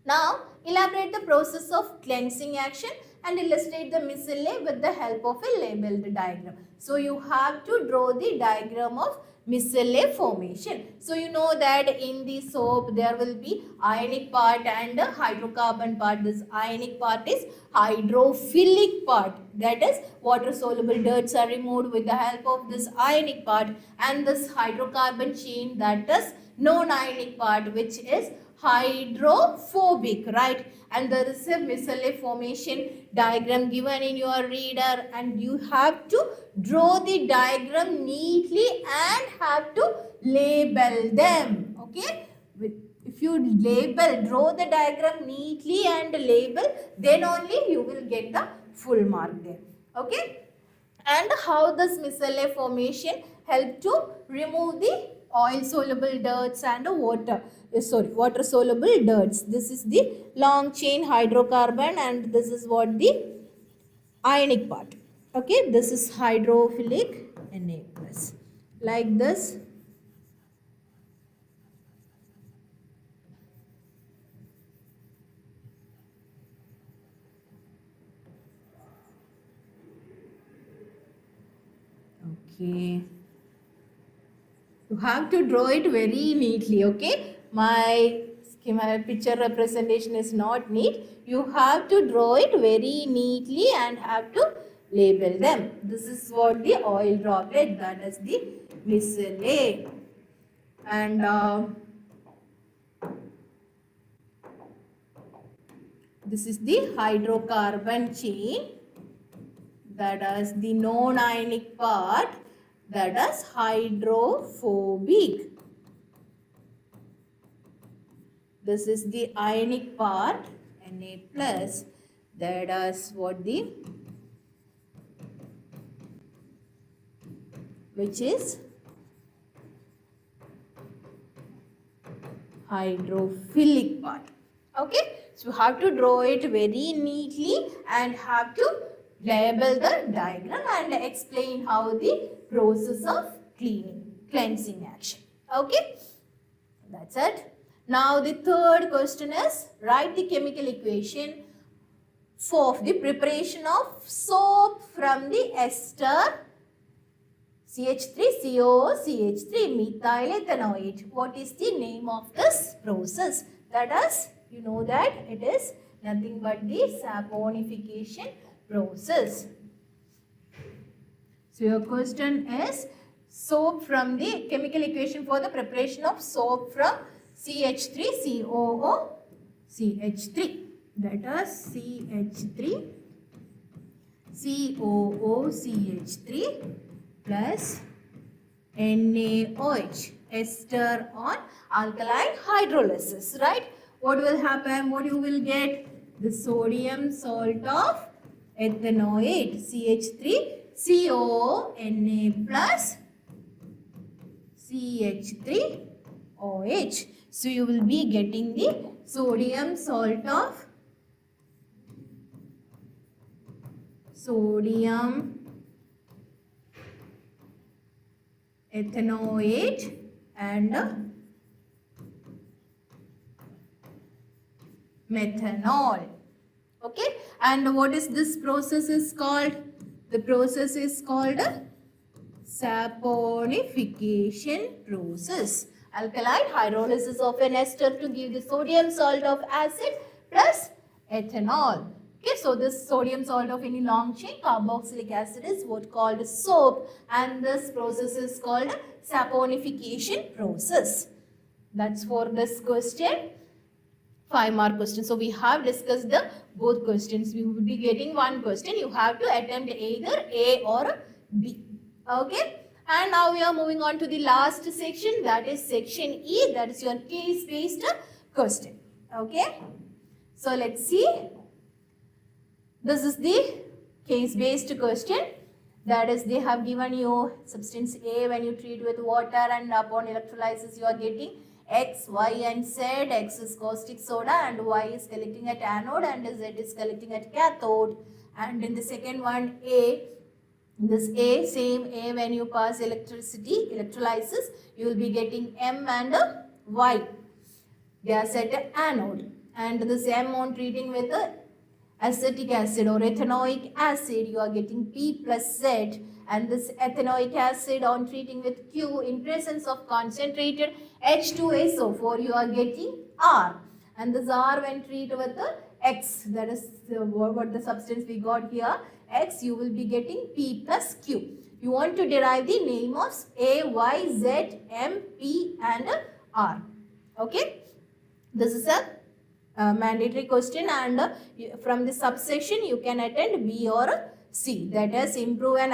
Now, elaborate the process of cleansing action and illustrate the micelle with the help of a labeled diagram. So, you have to draw the diagram of micelle formation. So, you know that in the soap there will be ionic part and a hydrocarbon part. This ionic part is hydrophilic part. That is, water soluble dirts are removed with the help of this ionic part, and this hydrocarbon chain, that is non-ionic part, which is hydrophobic, right? And there is a micelle formation diagram given in your reader, and you have to draw the diagram neatly and have to label them. Okay, if you draw the diagram neatly and label, then only you will get the full mark there. Okay, and how does micelle formation help to remove the oil soluble dirts and water soluble dirts? This is the long chain hydrocarbon, and this is what the ionic part. Okay, this is hydrophilic Na plus, like this. Okay, you have to draw it very neatly. Okay, my picture representation is not neat. You have to draw it very neatly and have to label them. This is what the oil droplet, that is the micelle, and this is the hydrocarbon chain, that is the non-ionic part, that is hydrophobic. This is the ionic part, Na plus, that is what the, which is hydrophilic part. Okay, so you have to draw it very neatly and have to label the diagram and explain how the process of cleansing action. Okay, that's it. Now the third question is, write the chemical equation for the preparation of soap from the ester CH3COO CH3 methyl ethanoate. What is the name of this process? That is, you know that it is nothing but the saponification process. So your question is, soap from the chemical equation for the preparation of soap from CH3COO CH3, that is CH3COO CH3 plus NaOH, ester on alkaline hydrolysis, right? What will happen? What you will get? The sodium salt of ethanoate, CH3COO Na plus CH3OH. So you will be getting the sodium salt of sodium ethanoate and methanol. Okay, and what is this process is called? The process is called saponification process. Alkaline hydrolysis of an ester to give the sodium salt of acid plus ethanol. Okay, so this sodium salt of any long chain carboxylic acid is what called soap, and this process is called saponification process. That's for this question. 5-mark question. So we have discussed the both questions. We will be getting one question. You have to attempt either A or B. Okay. And now we are moving on to the last section, that is section E, that is your case-based question. Okay. So let's see. This is the case-based question. That is, they have given you substance A when you treat with water and upon electrolysis you are getting X, Y and Z. X is caustic soda and Y is collecting at anode and Z is collecting at cathode. And in the second one, A, this A, same A, when you pass electrolysis, you will be getting M and Y gas at anode. And this M on treating with acetic acid or ethanoic acid, you are getting P plus Z. And this ethanoic acid on treating with Q in presence of concentrated H2SO4, you are getting R. And this R when treated with the X, that is what the substance we got here, X, you will be getting P plus Q. You want to derive the name of A, Y, Z, M, P and R. Okay. This is a mandatory question, and from the subsection you can attend B or C. That is, improvise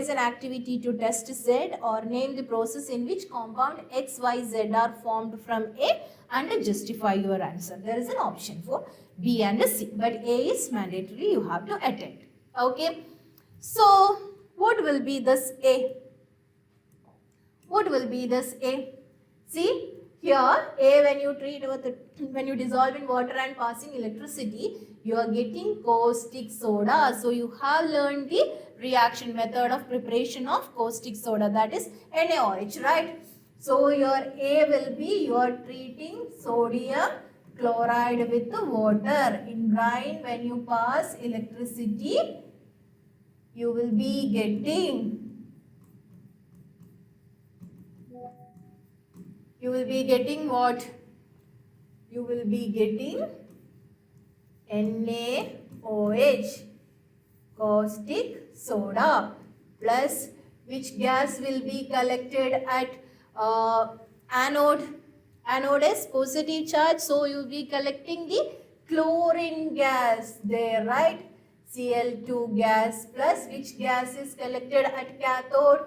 an activity to test Z, or name the process in which compound X, Y, Z are formed from A, and justify your answer. There is an option for B and C, but A is mandatory, you have to attend. Okay. So what will be this A? What will be this A? See, here A, when you treat with when you dissolve in water and passing electricity, you are getting caustic soda. So you have learned the reaction method of preparation of caustic soda, that is NaOH, right? So your A will be, you are treating sodium chloride with the water. In brine, when you pass electricity, you will be getting what? You will be getting NaOH, caustic soda, plus which gas will be collected at anode? Anode is positive charge, so you will be collecting the chlorine gas there, right? Cl2 gas, plus which gas is collected at cathode?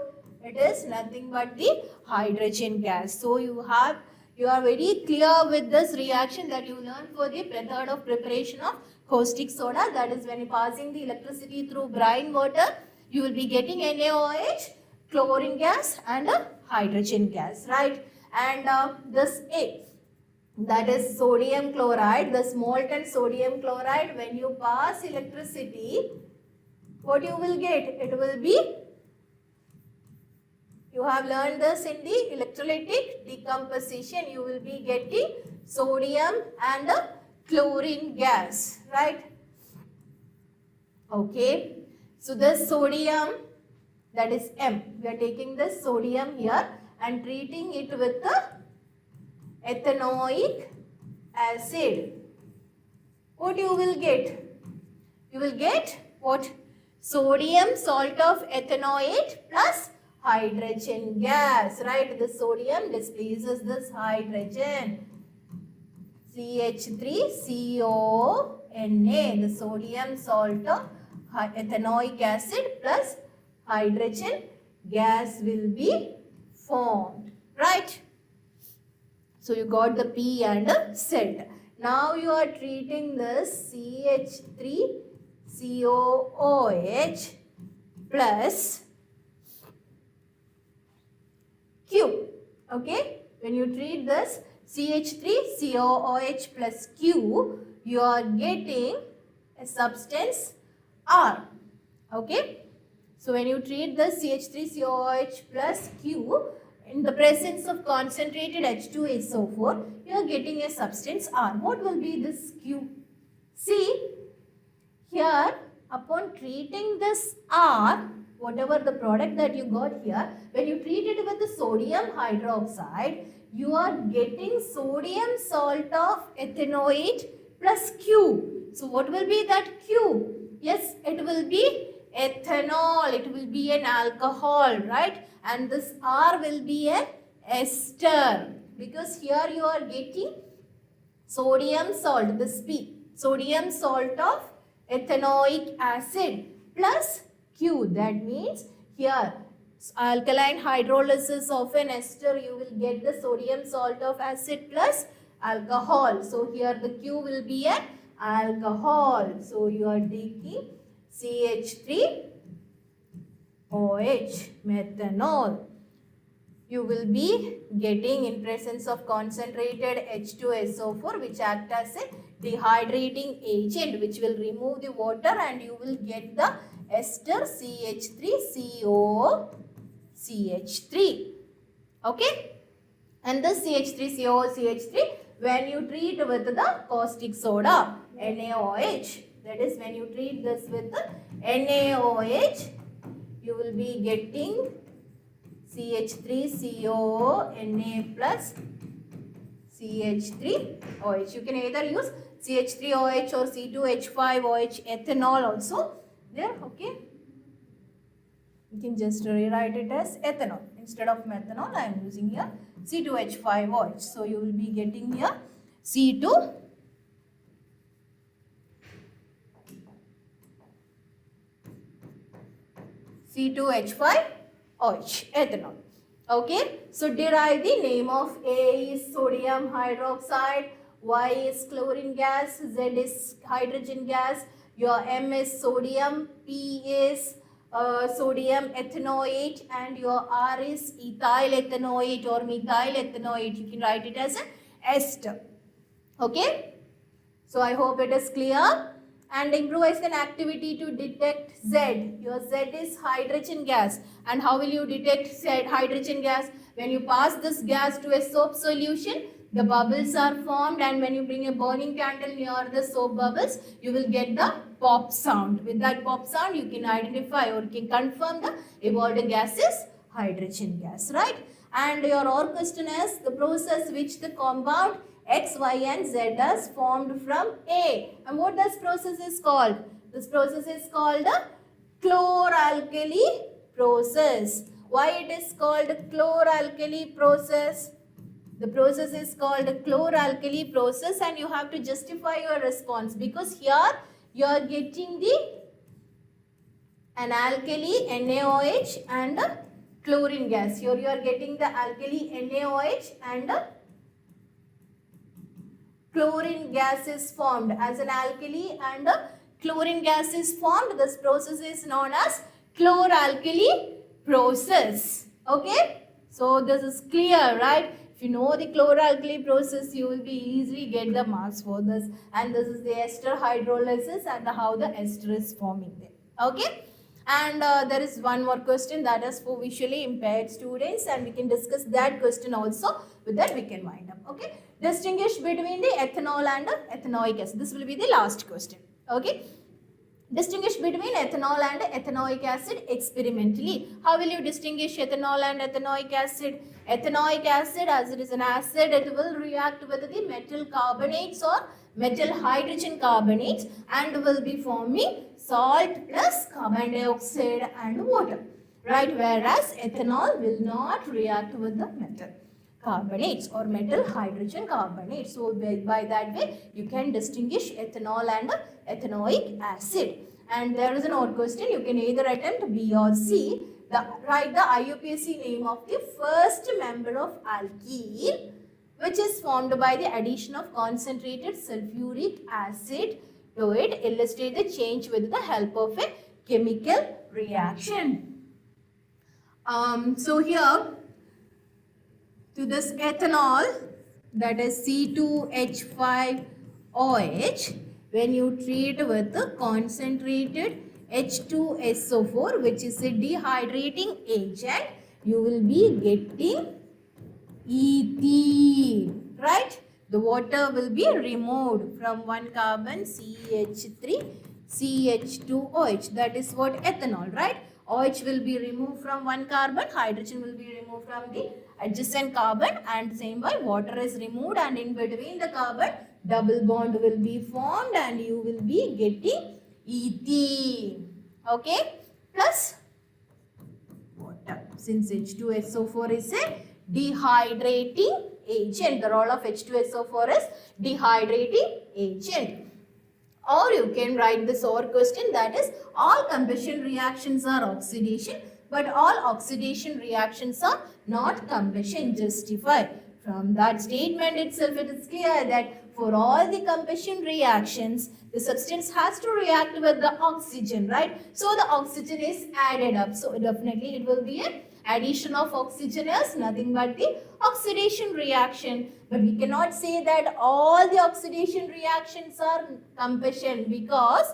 It is nothing but the hydrogen gas. So you are very clear with this reaction that you learn for the method of preparation of caustic soda. That is, when you passing the electricity through brine water, you will be getting NaOH, chlorine gas and hydrogen gas, right? And this A, that is sodium chloride, this molten sodium chloride, when you pass electricity, what you will get? It will be, you have learned this in the electrolytic decomposition, you will be getting sodium and chlorine gas, right? Okay. So this sodium, that is M, we are taking this sodium here and treating it with the ethanoic acid. What you will get? You will get what? Sodium salt of ethanoate plus hydrogen gas, right? The sodium displaces this hydrogen, CH3CONA, the sodium salt of ethanoic acid plus hydrogen gas will be formed, right? So you got the P and Z. Now you are treating this CH3COOH plus Q. Okay, when you treat this CH3COOH plus Q, you are getting a substance R. Okay, so when you treat the CH3COOH plus Q in the presence of concentrated H2SO4, you are getting a substance R. What will be this Q? See, here upon treating this R, whatever the product that you got here, when you treat it with the sodium hydroxide, you are getting sodium salt of ethanoate plus Q. So what will be that Q? Yes, it will be ethanol. It will be an alcohol, right? And this R will be an ester, because here you are getting sodium salt, this P, sodium salt of ethanoic acid plus Q. That means Here, alkaline hydrolysis of an ester, you will get the sodium salt of acid plus alcohol. So here the Q will be an alcohol. So you are taking CH3OH, methanol. You will be getting in presence of concentrated H2SO4, which act as a dehydrating agent, which will remove the water, and you will get the ester CH3COCH3. Okay? And the CH3COCH3, when you treat with the caustic soda, NaOH, that is when you treat this with the NaOH, you will be getting CH3COO Na plus CH3OH. You can either use CH3OH or C2H5OH ethanol also there. Okay. You can just rewrite it as ethanol. Instead of methanol, I am using here C2H5OH. So you will be getting here C2H5OH, ethanol. Okay, so derive the name of A is sodium hydroxide, Y is chlorine gas, Z is hydrogen gas, your M is sodium, P is sodium ethanoate, and your R is ethyl ethanoate or methyl ethanoate. You can write it as an ester. Okay, so I hope it is clear. And improvise an activity to detect Z. Your Z is hydrogen gas. And how will you detect Z, hydrogen gas? When you pass this gas to a soap solution, the bubbles are formed, and when you bring a burning candle near the soap bubbles, you will get the pop sound. With that pop sound, you can identify or you can confirm the evolved gas is hydrogen gas, right? And your or question is the process which the compound X, Y and Z is formed from A. And what this process is called? This process is called the chloralkali process. Why it is called chloralkali process? The process is called chloralkali process, and you have to justify your response, because here you are getting an alkali NaOH and a chlorine gas. Here you are getting the alkali NaOH and a chlorine gas is formed. As an alkali and a chlorine gas is formed, this process is known as chloralkali process. Okay, so this is clear, right? If you know the chloralkali process, you will be easily get the marks for this. And this is the ester hydrolysis and how the ester is forming there. Okay, and there is one more question that is for visually impaired students, and we can discuss that question also. With that we can wind up. Okay, distinguish between the ethanol and ethanoic acid. This will be the last question. Okay, distinguish between ethanol and ethanoic acid experimentally. How will you distinguish ethanol and ethanoic acid? Ethanoic acid, as it is an acid, it will react with the metal carbonates or metal hydrogen carbonates and will be forming salt plus carbon dioxide and water, right? Whereas ethanol will not react with the metal carbonates or metal hydrogen carbonates. So by that way you can distinguish ethanol and ethanoic acid. And there is an odd question. You can either attempt B or C. Write the IUPAC name of the first member of alkene, which is formed by the addition of concentrated sulfuric acid to it. Illustrate the change with the help of a chemical reaction. So here, to this ethanol, that is C2H5OH, when you treat with the concentrated H2SO4, which is a dehydrating agent, you will be getting ethene, right? The water will be removed from one carbon CH3, CH2OH. That is what ethanol, right? OH will be removed from one carbon, hydrogen will be removed from the adjacent carbon, and same way water is removed, and in between the carbon double bond will be formed and you will be getting ethene. Okay, plus water. Since H2SO4 is a dehydrating agent, the role of H2SO4 is dehydrating agent. Or you can write this OR question, that is all combustion reactions are oxidation, but all oxidation reactions are not combustion justified. From that statement itself, it is clear that for all the combustion reactions, the substance has to react with the oxygen, right? So the oxygen is added up. So definitely it will be an addition of oxygen is nothing but the oxidation reaction. But we cannot say that all the oxidation reactions are combustion, because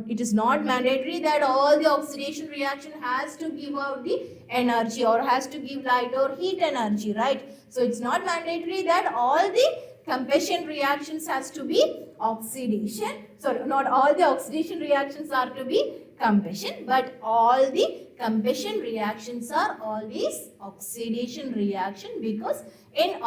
it is not mandatory that all the oxidation reaction has to give out the energy or has to give light or heat energy, right? So it's not mandatory that all the combustion reactions has to be oxidation. Sorry, not all the oxidation reactions are to be combustion, but all the combustion reactions are always oxidation reaction, because in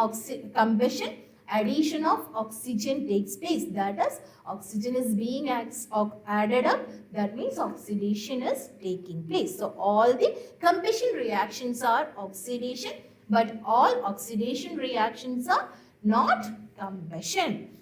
combustion addition of oxygen takes place. That is, oxygen is being added up. That means oxidation is taking place. So all the combustion reactions are oxidation, but all oxidation reactions are not combustion.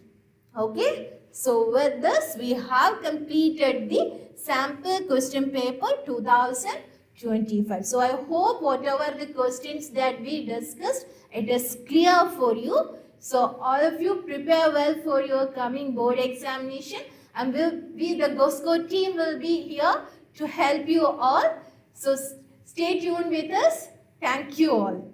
Okay. So with this, we have completed the sample question paper 2025. So I hope whatever the questions that we discussed, it is clear for you. So all of you prepare well for your coming board examination, and the GOSCO team will be here to help you all. So stay tuned with us. Thank you all.